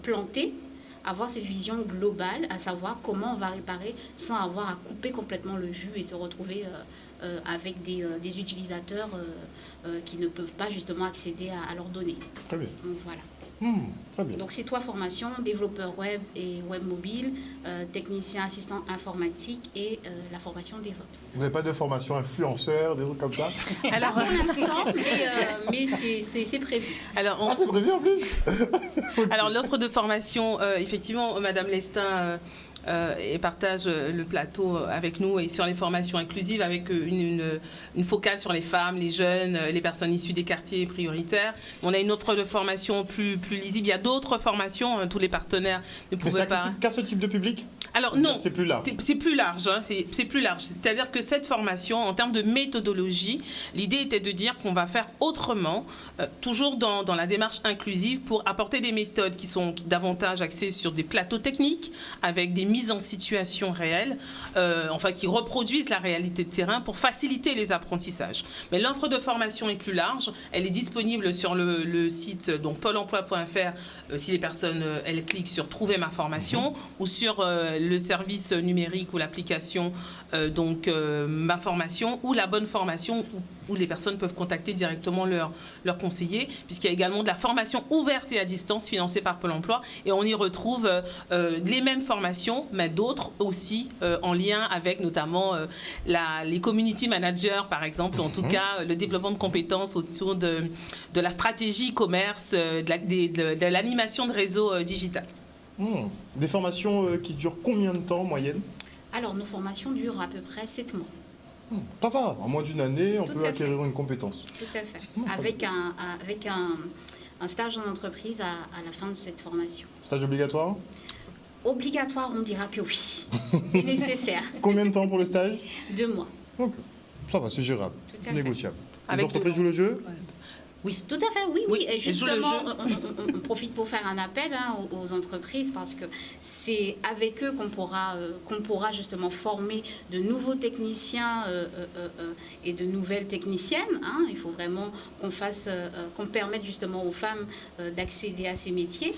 planter, avoir cette vision globale, à savoir comment on va réparer sans avoir à couper complètement le jus et se retrouver avec des utilisateurs qui ne peuvent pas justement accéder à leurs données. Très bien. Donc, voilà. Très bien. Donc, c'est 3 formations, développeur web et web mobile, technicien assistant informatique et la formation DevOps. Vous n'avez pas de formation influenceur, des trucs comme ça? Alors, Pour l'instant, mais c'est prévu. alors, C'est prévu en plus. alors l'offre de formation, effectivement, Madame Lestin et partage le plateau avec nous et sur les formations inclusives avec une focale sur les femmes, les jeunes, les personnes issues des quartiers prioritaires. On a une offre de formation plus lisible. Il y a d'autres formations, tous les partenaires ne Mais pouvaient c'est pas. accessible qu'à ce type de public? Alors non, c'est plus large. C'est plus large. C'est plus large. C'est-à-dire que cette formation, en termes de méthodologie, l'idée était de dire qu'on va faire autrement, toujours dans la démarche inclusive, pour apporter des méthodes qui sont davantage axées sur des plateaux techniques, avec des mises en situation réelles, qui reproduisent la réalité de terrain pour faciliter les apprentissages. Mais l'offre de formation est plus large. Elle est disponible sur le site donc pôle-emploi.fr si les personnes elles cliquent sur trouver ma formation ou sur le service numérique ou l'application ma formation ou la bonne formation où les personnes peuvent contacter directement leur conseiller, puisqu'il y a également de la formation ouverte et à distance financée par Pôle emploi et on y retrouve les mêmes formations mais d'autres aussi en lien avec notamment les community managers par exemple, en tout cas le développement de compétences autour de la stratégie e-commerce, de l'animation de réseau digital. Des formations qui durent combien de temps en moyenne? Alors, nos formations durent à peu près 7 mois. Ça va, en moins d'une année, on Tout peut à acquérir une compétence. Tout à fait. Avec un stage en entreprise à la fin de cette formation. Stage obligatoire? Obligatoire, on dira que oui. Nécessaire. Combien de temps pour le stage? 2 mois. Ok. Ça va, c'est gérable, Tout à fait. négociable. Les Avec entreprises jouent le jeu? Oui. Tout à fait, oui. Oui, Et elles jouent le justement, jeu. on profite pour faire un appel aux entreprises parce que c'est avec eux qu'on pourra justement former de nouveaux techniciens et de nouvelles techniciennes. Il faut vraiment qu'on permette justement aux femmes d'accéder à ces métiers.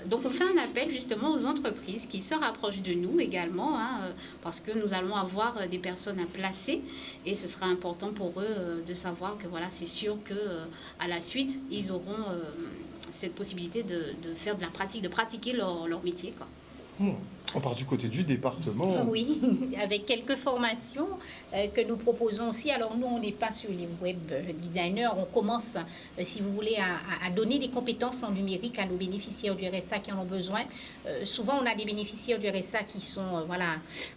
Donc on fait un appel justement aux entreprises qui se rapprochent de nous également, parce que nous allons avoir des personnes à placer et ce sera important pour eux de savoir que voilà, c'est sûr que à la suite, ils auront cette possibilité de faire de la pratique, de pratiquer leur métier, quoi. On part du côté du département. Oui, avec quelques formations que nous proposons aussi. Alors nous, on n'est pas sur les web designers. On commence, si vous voulez, à donner des compétences en numérique à nos bénéficiaires du RSA qui en ont besoin. Souvent, on a des bénéficiaires du RSA qui sont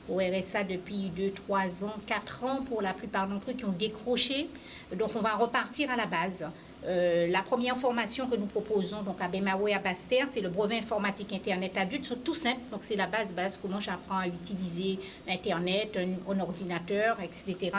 au RSA depuis 2, 3 ans, 4 ans pour la plupart d'entre eux qui ont décroché. Donc, on va repartir à la base. La première formation que nous proposons donc à Bemawe et à Basse-Terre, c'est le brevet informatique Internet adulte. C'est tout simple, donc c'est la base, comment j'apprends à utiliser Internet, un ordinateur, etc.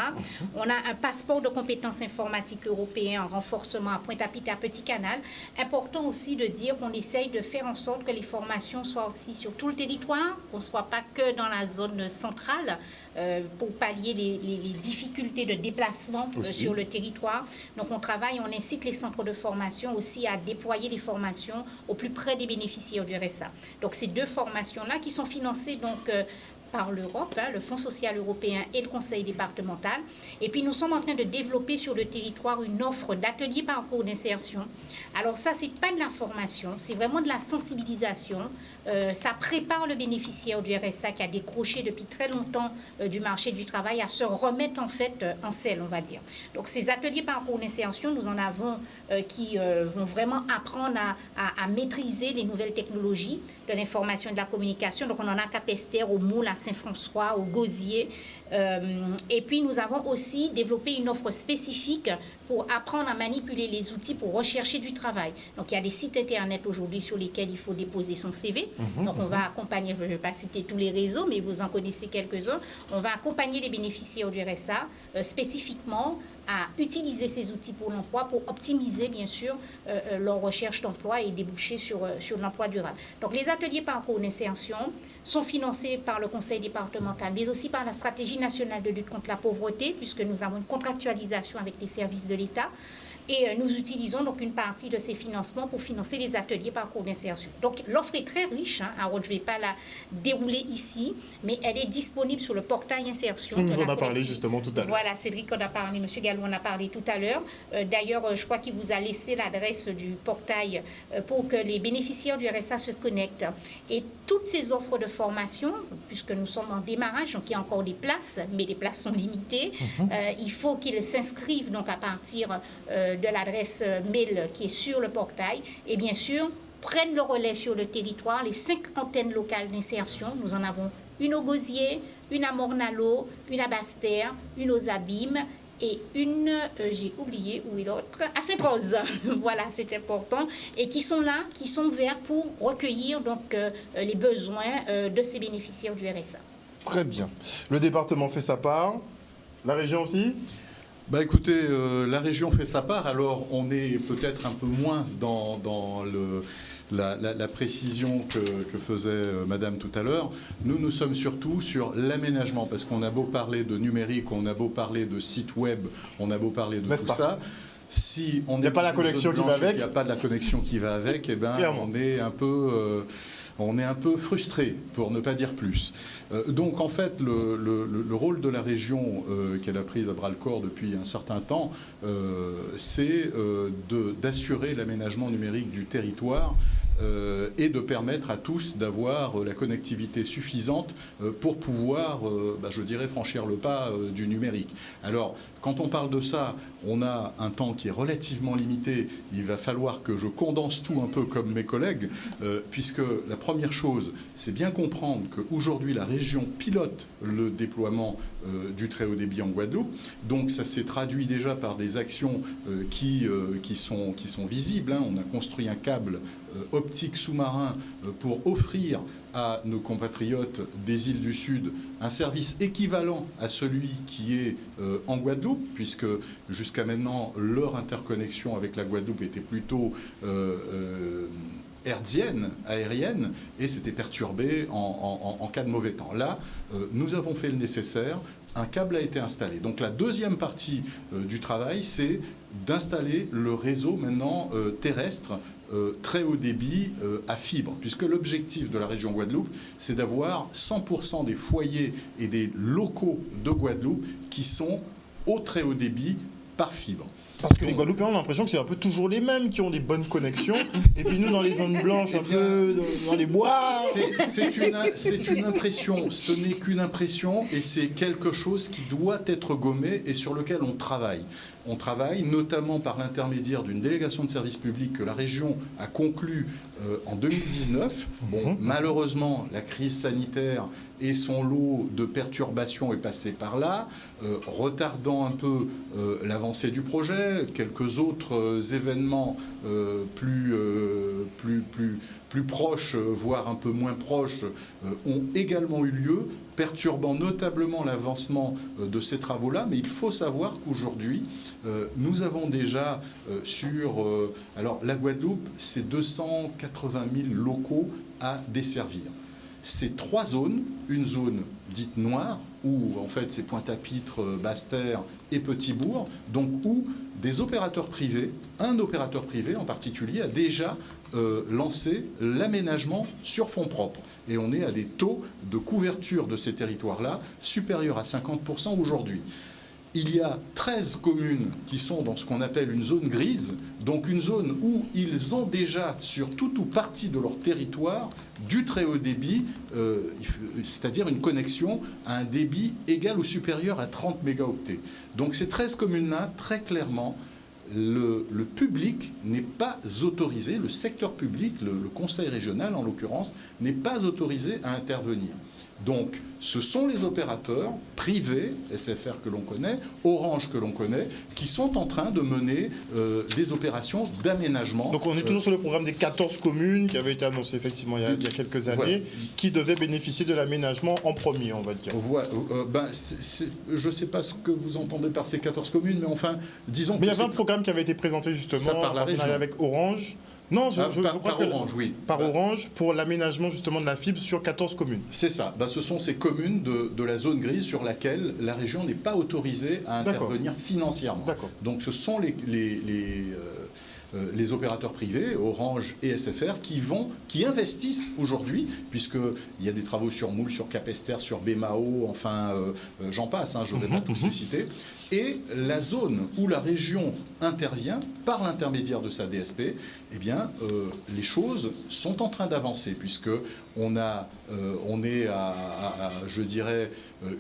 On a un passeport de compétences informatiques européen en renforcement à Pointe-à-Pitre, à Petit-Canal. Important aussi de dire qu'on essaye de faire en sorte que les formations soient aussi sur tout le territoire, qu'on ne soit pas que dans la zone centrale, pour pallier les difficultés de déplacement sur le territoire. Donc on travaille, on incite les centres de formation aussi à déployer les formations au plus près des bénéficiaires du RSA. Donc ces 2 formations-là qui sont financées donc par l'Europe, le Fonds social européen et le Conseil départemental. Et puis nous sommes en train de développer sur le territoire une offre d'ateliers parcours d'insertion. Alors ça, c'est pas de la formation, c'est vraiment de la sensibilisation. Ça prépare le bénéficiaire du RSA qui a décroché depuis très longtemps du marché du travail à se remettre en fait en selle, on va dire. Donc ces ateliers parcours d'insertion, nous en avons qui vont vraiment apprendre à maîtriser les nouvelles technologies de l'information et de la communication. Donc on en a à Capesterre, au Moule, à Saint-François, au Gosier. Et puis nous avons aussi développé une offre spécifique pour apprendre à manipuler les outils pour rechercher du travail. Donc il y a des sites internet aujourd'hui sur lesquels il faut déposer son CV. Donc on va accompagner, je ne vais pas citer tous les réseaux, mais vous en connaissez quelques-uns. On va accompagner les bénéficiaires du RSA spécifiquement à utiliser ces outils pour l'emploi, pour optimiser bien sûr leur recherche d'emploi et déboucher sur l'emploi durable. Donc les ateliers parcours d'insertion sont financés par le Conseil départemental, mais aussi par la stratégie nationale de lutte contre la pauvreté, puisque nous avons une contractualisation avec les services de l'État. Et nous utilisons donc une partie de ces financements pour financer les ateliers parcours d'insertion. Donc l'offre est très riche. Alors je ne vais pas la dérouler ici, mais elle est disponible sur le portail insertion. On nous en a parlé justement tout à l'heure. Voilà, Cédric en a parlé, M. Gallo en a parlé tout à l'heure. D'ailleurs, je crois qu'il vous a laissé l'adresse du portail pour que les bénéficiaires du RSA se connectent. Et toutes ces offres de formation, puisque nous sommes en démarrage, donc il y a encore des places, mais les places sont limitées, il faut qu'ils s'inscrivent donc à partir de l'adresse mail qui est sur le portail et bien sûr prennent le relais sur le territoire, les 5 antennes locales d'insertion. Nous en avons une au Gosier, une à Mornalo, une à Basse-Terre, une aux Abîmes et une, j'ai oublié où est l'autre, à Sainte-Rose. Voilà, c'est important. Et qui sont là, qui sont ouverts pour recueillir donc les besoins de ces bénéficiaires du RSA. Très bien. Le département fait sa part. La région aussi ? Bah écoutez, la région fait sa part, alors on est peut-être un peu moins dans la précision que faisait Madame tout à l'heure. Nous sommes surtout sur l'aménagement, parce qu'on a beau parler de numérique, on a beau parler de site web, on a beau parler de tout ça. Si on n'a pas la connexion qui va avec, il n'y a pas de la connexion qui va avec, eh ben, on est un peu frustré, pour ne pas dire plus. Donc en fait, le rôle de la région qu'elle a prise à bras-le-corps depuis un certain temps, c'est d'assurer l'aménagement numérique du territoire et de permettre à tous d'avoir la connectivité suffisante pour pouvoir, je dirais, franchir le pas du numérique. Alors, quand on parle de ça, on a un temps qui est relativement limité. Il va falloir que je condense tout un peu comme mes collègues, puisque la première chose, c'est bien comprendre qu'aujourd'hui, la région pilote le déploiement du très haut débit en Guadeloupe. Donc, ça s'est traduit déjà par des actions qui sont visibles. On a construit un câble optique sous-marin pour offrir à nos compatriotes des îles du Sud un service équivalent à celui qui est en Guadeloupe, puisque jusqu'à maintenant, leur interconnexion avec la Guadeloupe était plutôt hertzienne, aérienne, et c'était perturbé en cas de mauvais temps. Là, nous avons fait le nécessaire, un câble a été installé. Donc la deuxième partie du travail, c'est d'installer le réseau maintenant terrestre très haut débit à fibre, puisque l'objectif de la région Guadeloupe, c'est d'avoir 100% des foyers et des locaux de Guadeloupe qui sont au très haut débit par fibre. Parce que les Guadeloupéens ont l'impression que c'est un peu toujours les mêmes qui ont des bonnes connexions. Et puis nous, dans les zones blanches, un peu dans les bois. C'est une impression. Ce n'est qu'une impression et c'est quelque chose qui doit être gommé et sur lequel on travaille. On travaille notamment par l'intermédiaire d'une délégation de service public que la région a conclue en 2019. Bon, malheureusement, la crise sanitaire et son lot de perturbations est passé par là, retardant un peu l'avancée du projet. Quelques autres événements plus proches, voire un peu moins proches, ont également eu lieu, perturbant notablement l'avancement de ces travaux-là. Mais il faut savoir qu'aujourd'hui, nous avons déjà alors la Guadeloupe, c'est 280 000 locaux à desservir. c'est 3 zones. Une zone dite noire, où en fait c'est Pointe-à-Pitre, Basse-Terre et Petit-Bourg, donc où des opérateurs privés, un opérateur privé en particulier, a déjà lancé l'aménagement sur fonds propres. Et on est à des taux de couverture de ces territoires-là supérieurs à 50% aujourd'hui. Il y a 13 communes qui sont dans ce qu'on appelle une zone grise, donc une zone où ils ont déjà sur tout ou partie de leur territoire du très haut débit, c'est-à-dire une connexion à un débit égal ou supérieur à 30 mégaoctets. Donc ces 13 communes-là, très clairement, le public n'est pas autorisé, le secteur public, le conseil régional en l'occurrence, n'est pas autorisé à intervenir. Donc, ce sont les opérateurs privés, SFR que l'on connaît, Orange que l'on connaît, qui sont en train de mener des opérations d'aménagement. Donc on est toujours sur le programme des 14 communes qui avait été annoncé effectivement il y a quelques années, voilà, qui devaient bénéficier de l'aménagement en premier, on va dire. Je ne sais pas ce que vous entendez par ces 14 communes, mais enfin, disons mais il y avait un programme qui avait été présenté justement par la région avec Orange. Non, je crois que Orange, oui. Par Orange, pour l'aménagement justement de la fibre sur 14 communes. C'est ça. Ce sont ces communes de la zone grise sur laquelle la région n'est pas autorisée à intervenir financièrement. Donc ce sont les opérateurs privés, Orange et SFR, qui investissent aujourd'hui, puisqu'il y a des travaux sur Moule, sur Capester, sur Bémao, enfin j'en passe, je ne vais pas tous les citer. Et la zone où la région intervient par l'intermédiaire de sa DSP, eh bien, les choses sont en train d'avancer, puisqu'on est à, je dirais,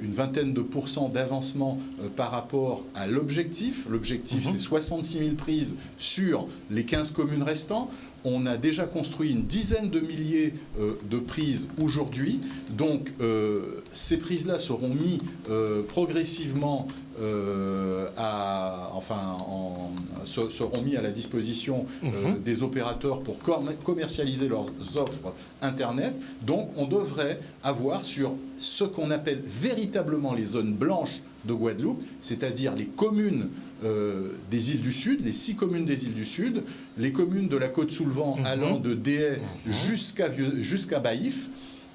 une vingtaine de pourcents d'avancement par rapport à l'objectif. L'objectif, c'est 66 000 prises sur les 15 communes restantes. On a déjà construit une dizaine de milliers de prises aujourd'hui. Donc, ces prises-là seront mises progressivement seront mis à la disposition des opérateurs pour commercialiser leurs offres Internet. Donc, on devrait avoir sur ce qu'on appelle véritablement les zones blanches de Guadeloupe, c'est-à-dire les communes des îles du Sud, les 6 communes des îles du Sud, les communes de la Côte-Soulevant allant de Déhay jusqu'à Baïf,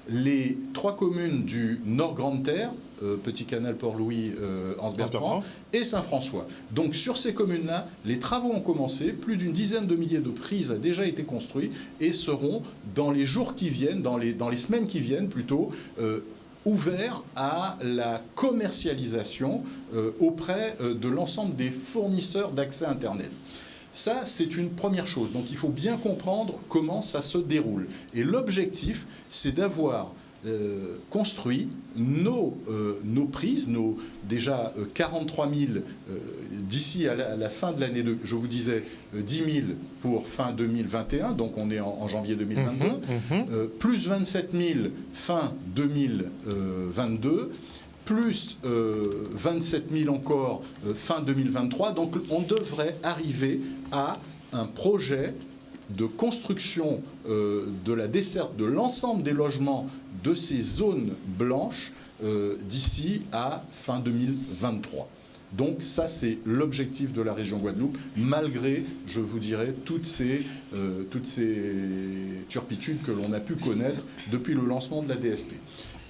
les 3 communes du Nord-Grande-Terre, Petit Canal, Port-Louis, Anse-Bertrand et Saint-François. Donc sur ces communes-là, les travaux ont commencé, plus d'une dizaine de milliers de prises a déjà été construites et seront dans les jours qui viennent, dans les semaines qui viennent plutôt, ouverts à la commercialisation auprès de l'ensemble des fournisseurs d'accès Internet. Ça, c'est une première chose. Donc, il faut bien comprendre comment ça se déroule. Et l'objectif, c'est d'avoir construit nos prises, nos déjà 43 000 d'ici à la fin de l'année, je vous disais 10 000 pour fin 2021, donc on est en janvier 2022, plus 27 000 fin 2022, plus 27 000 encore fin 2023. Donc on devrait arriver à un projet de construction de la desserte de l'ensemble des logements de ces zones blanches d'ici à fin 2023. Donc ça, c'est l'objectif de la région Guadeloupe, malgré, je vous dirais, toutes ces turpitudes que l'on a pu connaître depuis le lancement de la DSP.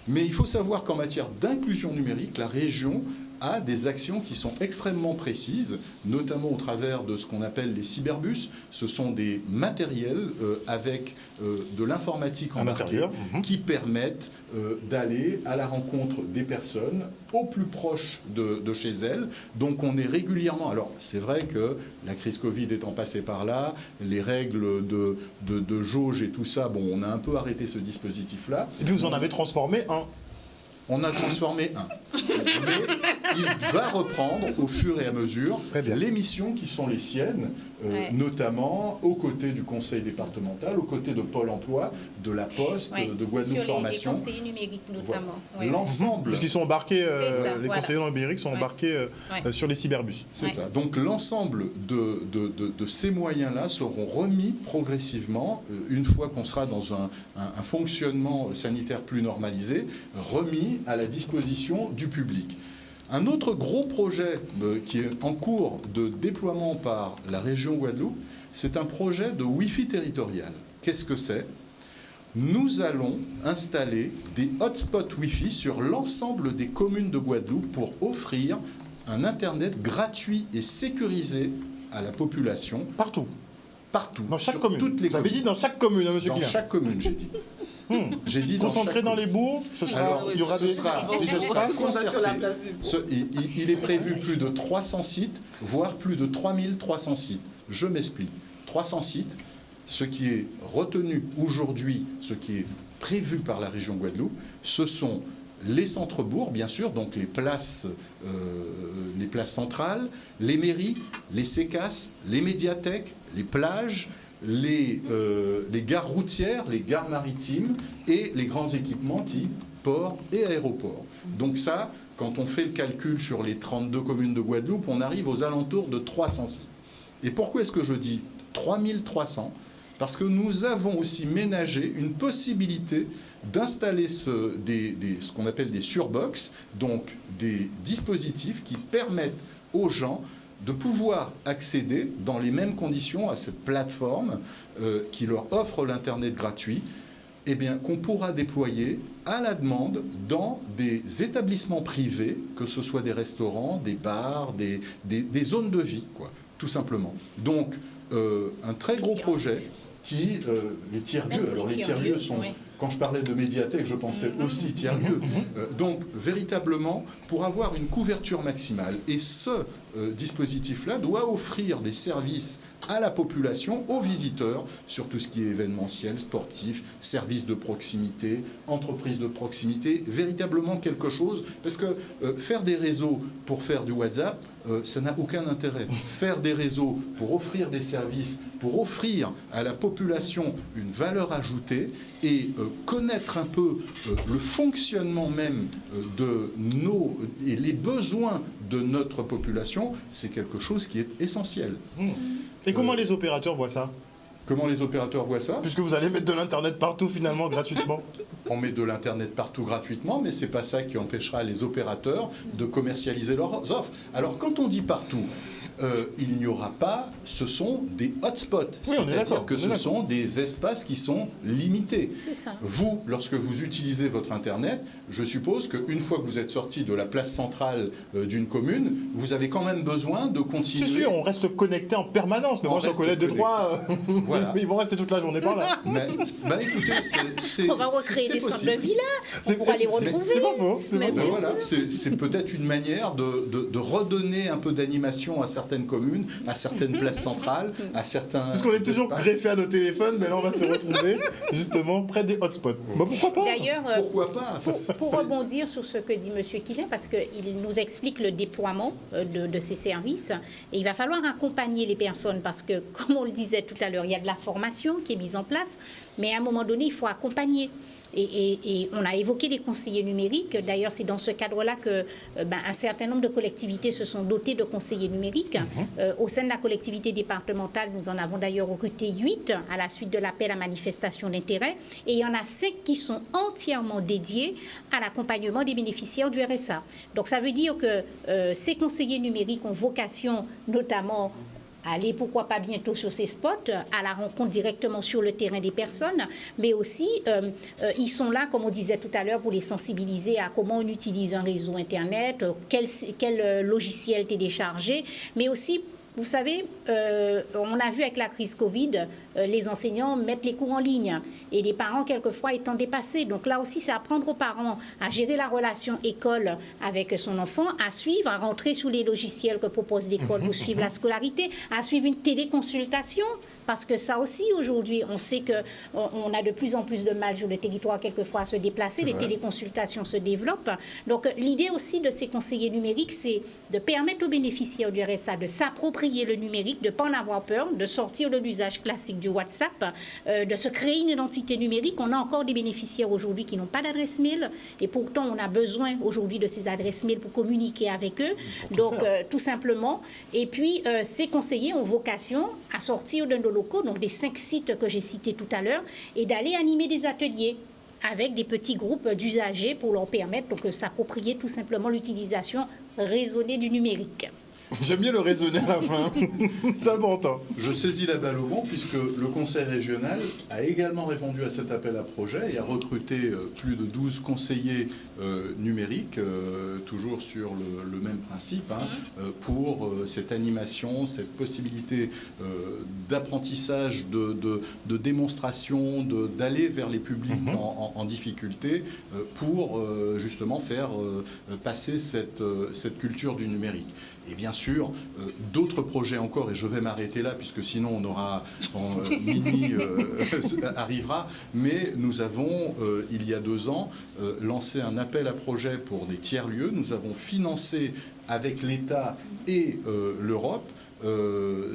Mais il faut savoir qu'en matière d'inclusion numérique, la région a des actions qui sont extrêmement précises, notamment au travers de ce qu'on appelle les cyberbus. Ce sont des matériels avec de l'informatique embarquée qui permettent d'aller à la rencontre des personnes au plus proche de chez elles. Donc on est régulièrement... Alors c'est vrai que la crise Covid étant passée par là, les règles de jauge et tout ça, bon, on a un peu arrêté ce dispositif-là. Et puis vous en avez transformé un. On a transformé un. Mais il va reprendre au fur et à mesure les missions qui sont les siennes, notamment aux côtés du conseil départemental, aux côtés de Pôle emploi, de la Poste, de Guadeloupe Formation. Les conseillers numériques notamment. Voilà. L'ensemble. Parce qu'ils sont embarqués, les conseillers numériques sont embarqués sur les cyberbus. C'est ça. Donc l'ensemble de ces moyens-là seront remis progressivement, une fois qu'on sera dans un fonctionnement sanitaire plus normalisé, remis à la disposition du public. Un autre gros projet qui est en cours de déploiement par la région Guadeloupe, c'est un projet de Wi-Fi territorial. Qu'est-ce que c'est ? nous allons installer des hotspots Wi-Fi sur l'ensemble des communes de Guadeloupe pour offrir un Internet gratuit et sécurisé à la population. Partout. Partout. Dans chaque sur commune. toutes les Vous avez dit dans chaque commune, hein, monsieur Dans Guillain. chaque commune, j'ai dit. J'ai dit Concentré dans les bourgs, ce sera, Alors, il y aura ce des... sera concerté. Il est prévu plus de 300 sites, voire plus de 3300 sites. Je m'explique. 300 sites, ce qui est retenu aujourd'hui, ce qui est prévu par la région Guadeloupe, ce sont les centres-bourgs, bien sûr, donc les places centrales, les mairies, les sécasses, les médiathèques, les plages, les gares routières, les gares maritimes et les grands équipements type ports et aéroports. Donc ça, quand on fait le calcul sur les 32 communes de Guadeloupe, on arrive aux alentours de 300 sites. Et pourquoi est-ce que je dis 3300 ? Parce que nous avons aussi ménagé une possibilité d'installer ce qu'on appelle des surbox, donc des dispositifs qui permettent aux gens de pouvoir accéder dans les mêmes conditions à cette plateforme qui leur offre l'Internet gratuit, eh bien, qu'on pourra déployer à la demande dans des établissements privés, que ce soit des restaurants, des bars, des zones de vie, quoi, tout simplement. Donc, un très gros projet qui, les tiers-lieux, alors les tiers-lieux sont... Oui. Quand je parlais de médiathèque, je pensais aussi tiers-lieux. Donc, véritablement, pour avoir une couverture maximale. Et ce dispositif-là doit offrir des services à la population, aux visiteurs, sur tout ce qui est événementiel, sportif, services de proximité, entreprises de proximité, véritablement quelque chose. Parce que faire des réseaux pour faire du WhatsApp, ça n'a aucun intérêt. Faire des réseaux pour offrir des services, pour offrir à la population une valeur ajoutée et connaître un peu le fonctionnement même de et les besoins de notre population, c'est quelque chose qui est essentiel. Et comment les opérateurs voient ça ? Comment les opérateurs voient ça ? Puisque vous allez mettre de l'Internet partout finalement gratuitement. On met de l'Internet partout gratuitement, mais ce n'est pas ça qui empêchera les opérateurs de commercialiser leurs offres. Alors quand on dit partout, il n'y aura pas, ce sont des hotspots, oui, c'est-à-dire que ce sont des espaces qui sont limités. Ça. Vous, lorsque vous utilisez votre Internet, je suppose qu'une fois que vous êtes sorti de la place centrale d'une commune, vous avez quand même besoin de continuer. Si, on reste connecté en permanence. Mais moi, j'en connais 2-3. Voilà. Ils vont rester toute la journée par là. Mais écoutez, c'est on va recréer des centres de villas pour aller retrouver. C'est pas faux. Voilà, c'est peut-être une manière de redonner un peu d'animation à certaines communes, à certaines places centrales, à certains... Parce qu'on est toujours greffé à nos téléphones, mais là on va se retrouver justement près des hotspots. Bah, pourquoi pas ? D'ailleurs, pourquoi pas ? Pour rebondir sur ce que dit M. Quillet, parce qu'il nous explique le déploiement de ces services, et il va falloir accompagner les personnes, parce que, comme on le disait tout à l'heure, il y a de la formation qui est mise en place, mais à un moment donné, il faut accompagner. Et on a évoqué les conseillers numériques. D'ailleurs, c'est dans ce cadre-là que un certain nombre de collectivités se sont dotées de conseillers numériques. Au sein de la collectivité départementale, nous en avons d'ailleurs recruté 8 à la suite de l'appel à manifestation d'intérêt. Et il y en a 5 qui sont entièrement dédiés à l'accompagnement des bénéficiaires du RSA. Donc, ça veut dire que ces conseillers numériques ont vocation notamment aller, pourquoi pas bientôt sur ces spots, à la rencontre directement sur le terrain des personnes, mais aussi, ils sont là, comme on disait tout à l'heure, pour les sensibiliser à comment on utilise un réseau Internet, quel logiciel télécharger, mais aussi, vous savez, on a vu avec la crise Covid, les enseignants mettent les cours en ligne et les parents, quelquefois, étant dépassés. Donc là aussi, c'est apprendre aux parents à gérer la relation école avec son enfant, à suivre, à rentrer sous les logiciels que propose l'école pour suivre la scolarité, à suivre une téléconsultation. Parce que ça aussi, aujourd'hui, on sait qu'on a de plus en plus de mal sur le territoire, quelquefois, à se déplacer. Les téléconsultations se développent. Donc, l'idée aussi de ces conseillers numériques, c'est de permettre aux bénéficiaires du RSA de s'approprier le numérique, de ne pas en avoir peur, de sortir de l'usage classique du WhatsApp, de se créer une identité numérique. On a encore des bénéficiaires aujourd'hui qui n'ont pas d'adresse mail. Et pourtant, on a besoin aujourd'hui de ces adresses mail pour communiquer avec eux. Donc, tout simplement. Et puis, ces conseillers ont vocation à sortir de nos locaux, donc des 5 sites que j'ai cités tout à l'heure, et d'aller animer des ateliers avec des petits groupes d'usagers pour leur permettre de s'approprier tout simplement l'utilisation raisonnée du numérique. J'aime bien le raisonner à la fin. C'est important. Je saisis la balle au bon puisque le Conseil régional a également répondu à cet appel à projet et a recruté plus de 12 conseillers numériques, toujours sur le même principe, pour cette animation, cette possibilité d'apprentissage, de démonstration, d'aller vers les publics en difficulté pour justement faire passer cette culture du numérique. Et bien sûr, d'autres projets encore, et je vais m'arrêter là, puisque sinon on aura minuit arrivera, mais nous avons, il y a 2 ans, lancé un appel à projet pour des tiers-lieux. Nous avons financé avec l'État et l'Europe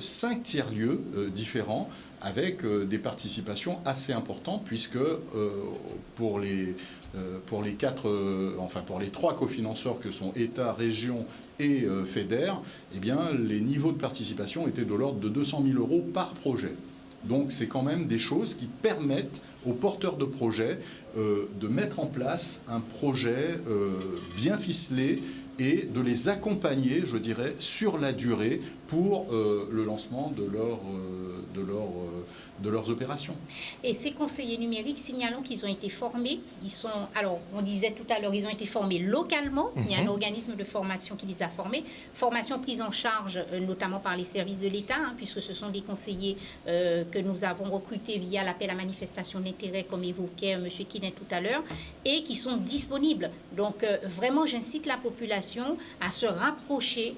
5 tiers-lieux différents, avec des participations assez importantes, puisque pour les 3 cofinanceurs que sont État, région et FEDER, eh bien, les niveaux de participation étaient de l'ordre de 200 000 € par projet. Donc c'est quand même des choses qui permettent aux porteurs de projets de mettre en place un projet bien ficelé et de les accompagner, je dirais, sur la durée pour le lancement de leurs opérations. Et ces conseillers numériques, signalons qu'ils ont été formés. Alors, on disait tout à l'heure, ils ont été formés localement. Il y a un organisme de formation qui les a formés. Formation prise en charge notamment par les services de l'État, puisque ce sont des conseillers que nous avons recrutés via l'appel à manifestation d'intérêt, comme évoquait M. Kinet tout à l'heure, et qui sont disponibles. Donc, vraiment, j'incite la population à se rapprocher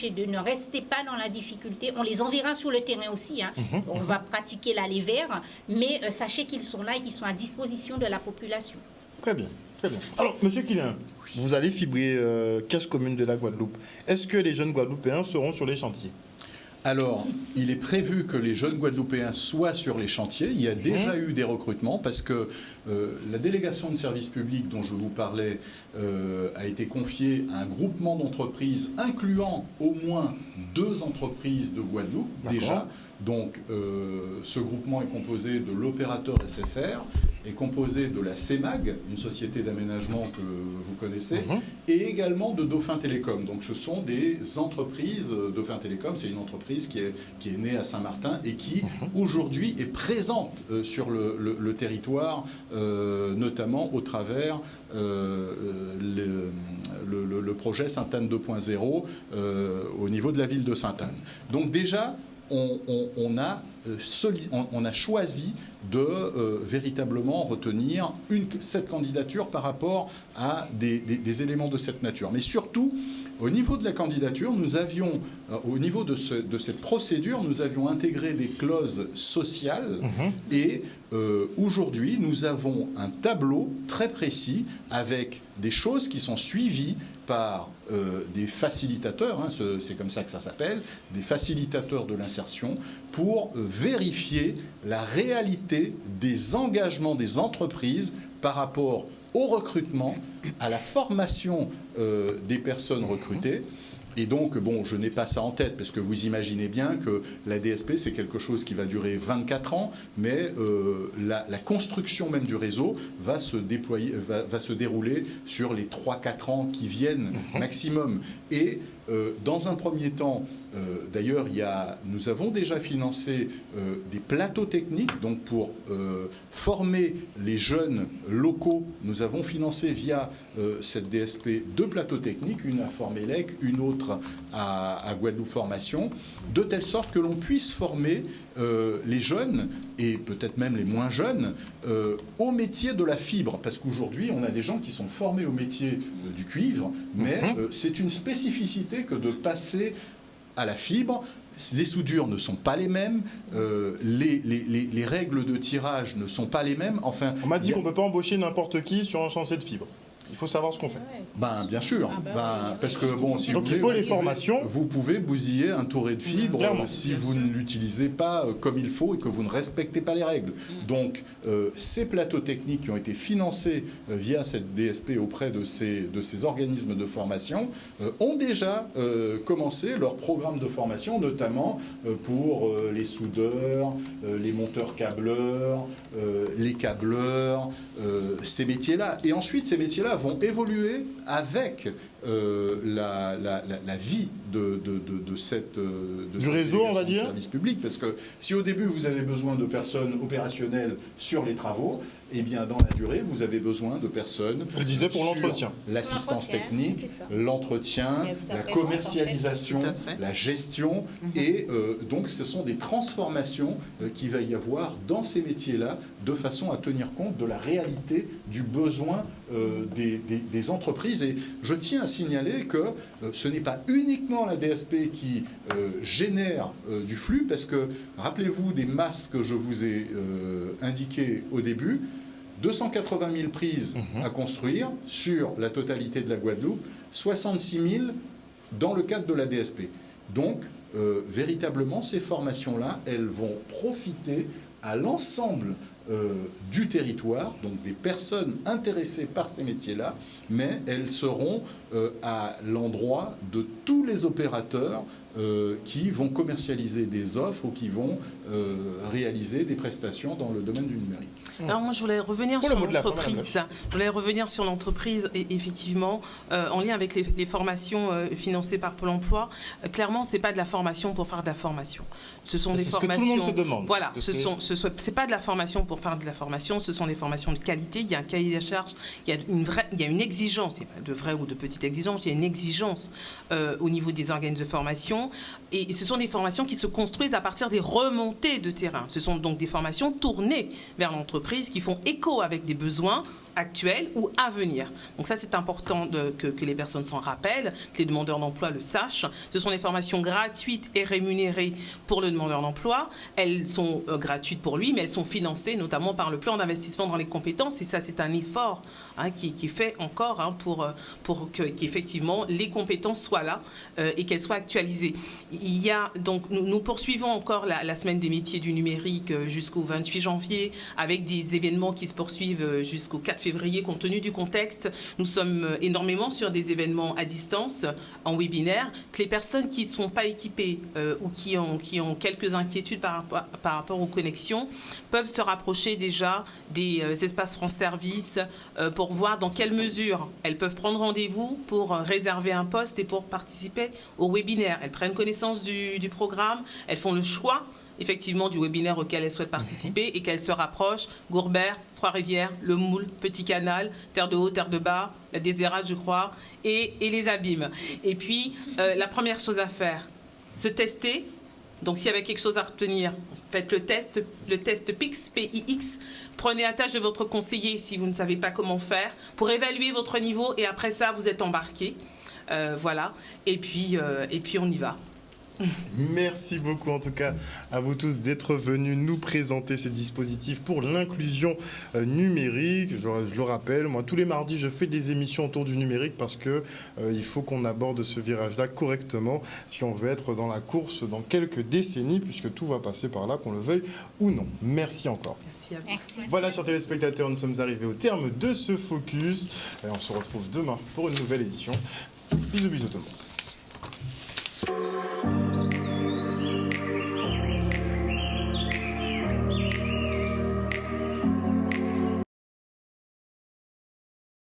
de ne rester pas dans la difficulté. On les enverra sur le terrain aussi. On va pratiquer l'aller vers, mais sachez qu'ils sont là et qu'ils sont à disposition de la population. Très bien, très bien. Alors, Monsieur Quilin, vous allez fibrer 15 communes de la Guadeloupe. Est-ce que les jeunes Guadeloupéens seront sur les chantiers ? Alors, il est prévu que les jeunes Guadeloupéens soient sur les chantiers. Il y a déjà eu des recrutements parce que la délégation de services publics dont je vous parlais a été confiée à un groupement d'entreprises incluant au moins 2 entreprises de Guadeloupe déjà. Donc, ce groupement est composé de l'opérateur SFR, est composé de la CEMAG, une société d'aménagement que vous connaissez, et également de Dauphin Télécom. Donc ce sont des entreprises, Dauphin Télécom, c'est une entreprise qui est née à Saint-Martin et qui aujourd'hui est présente sur le territoire, notamment au travers le projet Sainte-Anne 2.0 au niveau de la ville de Sainte-Anne. Donc déjà, on a choisi de véritablement retenir cette candidature par rapport à des éléments de cette nature. Mais surtout, au niveau de la candidature, au niveau de cette procédure, nous avions intégré des clauses sociales et aujourd'hui, nous avons un tableau très précis avec des choses qui sont suivies par des facilitateurs, c'est comme ça que ça s'appelle, des facilitateurs de l'insertion, pour vérifier la réalité des engagements des entreprises par rapport au recrutement, à la formation des personnes recrutées. Et donc, bon, je n'ai pas ça en tête, parce que vous imaginez bien que la DSP, c'est quelque chose qui va durer 24 ans, mais la construction même du réseau va se dérouler sur les 3-4 ans qui viennent maximum. Et dans un premier temps, d'ailleurs, nous avons déjà financé des plateaux techniques, donc pour former les jeunes locaux, nous avons financé via cette DSP 2 plateaux techniques, une à Fort-Mélec, une autre à Guadeloupe Formation, de telle sorte que l'on puisse former les jeunes, et peut-être même les moins jeunes, au métier de la fibre. Parce qu'aujourd'hui, on a des gens qui sont formés au métier du cuivre, mais c'est une spécificité que de passer à la fibre. Les soudures ne sont pas les mêmes, les règles de tirage ne sont pas les mêmes. Enfin, on m'a dit qu'on ne peut pas embaucher n'importe qui sur un chantier de fibre. Il faut savoir ce qu'on fait. Ben, bien sûr. Parce que, bon, si donc vous voulez, il faut les formations. Vous pouvez bousiller un touré de fibre si vous ne l'utilisez pas comme il faut et que vous ne respectez pas les règles. Donc, ces plateaux techniques qui ont été financés via cette DSP auprès de ces organismes de formation ont déjà commencé leur programme de formation, notamment pour les soudeurs, les monteurs câbleurs, les câbleurs, ces métiers-là. Et ensuite, ces métiers-là vont évoluer avec la vie de cette du réseau, on va dire, service public. Parce que si au début vous avez besoin de personnes opérationnelles sur les travaux, eh bien dans la durée vous avez besoin de personnes on disait pour sur l'entretien, l'assistance technique, c'est ça. l'entretien, Et vous la avez commercialisation, Tout à fait. la gestion. Et donc ce sont des transformations qu'il va y avoir dans ces métiers-là de façon à tenir compte de la réalité du besoin des entreprises. Et je tiens à signaler que ce n'est pas uniquement la DSP qui génère du flux, parce que rappelez-vous des masses que je vous ai indiquées au début. 280 000 prises à construire sur la totalité de la Guadeloupe, 66 000 dans le cadre de la DSP. Donc, véritablement, ces formations-là, elles vont profiter à l'ensemble du territoire, donc des personnes intéressées par ces métiers-là, mais elles seront à l'endroit de tous les opérateurs qui vont commercialiser des offres ou qui vont réaliser des prestations dans le domaine du numérique. Alors moi je voulais revenir Pour sur le mot de la fin, l'entreprise. madame. Je voulais revenir sur l'entreprise et effectivement en lien avec les formations financées par Pôle Emploi. Clairement, c'est pas de la formation pour faire de la formation. Ce sont des c'est ce que formations. tout le monde se demande. Voilà, Parce que c'est pas de la formation pour faire de la formation. Ce sont des formations de qualité. Il y a un cahier des charges. Il y a une exigence, de vraie ou de petite exigence. Il y a une exigence au niveau des organismes de formation. Et ce sont des formations qui se construisent à partir des remontées de terrain. Ce sont donc des formations tournées vers l'entreprise qui font écho avec des besoins actuels ou à venir. Donc ça, c'est important que les personnes s'en rappellent, que les demandeurs d'emploi le sachent. Ce sont des formations gratuites et rémunérées pour le demandeur d'emploi. Elles sont gratuites pour lui, mais elles sont financées notamment par le plan d'investissement dans les compétences. Et ça, c'est un effort qui est fait encore pour qu'effectivement les compétences soient là et qu'elles soient actualisées. Il y a donc nous poursuivons encore la semaine des métiers du numérique jusqu'au 28 janvier avec des événements qui se poursuivent jusqu'au 4 février compte tenu du contexte. Nous sommes énormément sur des événements à distance, en webinaire, que les personnes qui ne sont pas équipées ou qui ont quelques inquiétudes par rapport aux connexions peuvent se rapprocher déjà des espaces France Service pour voir dans quelle mesure elles peuvent prendre rendez-vous pour réserver un poste et pour participer au webinaire. Elles prennent connaissance du programme, elles font le choix effectivement du webinaire auquel elles souhaitent participer et qu'elles se rapprochent. Gourbert, Trois-Rivières, Le Moule, Petit Canal, Terre de Haut, Terre de Bas, la Désérade, je crois, et les Abîmes. Et puis, la première chose à faire, se tester. Donc, s'il y avait quelque chose à retenir, faites le test PIX, PIX. Prenez la tâche de votre conseiller si vous ne savez pas comment faire pour évaluer votre niveau et après ça, vous êtes embarqué. Voilà. Et puis, on y va. Merci beaucoup en tout cas à vous tous d'être venus nous présenter ces dispositifs pour l'inclusion numérique. Je le rappelle, moi tous les mardis je fais des émissions autour du numérique parce que il faut qu'on aborde ce virage-là correctement si on veut être dans la course dans quelques décennies puisque tout va passer par là, qu'on le veuille ou non. Merci encore. Merci à vous. Merci. Voilà chers téléspectateurs, nous sommes arrivés au terme de ce focus et on se retrouve demain pour une nouvelle édition. Bisous bisous tout le monde.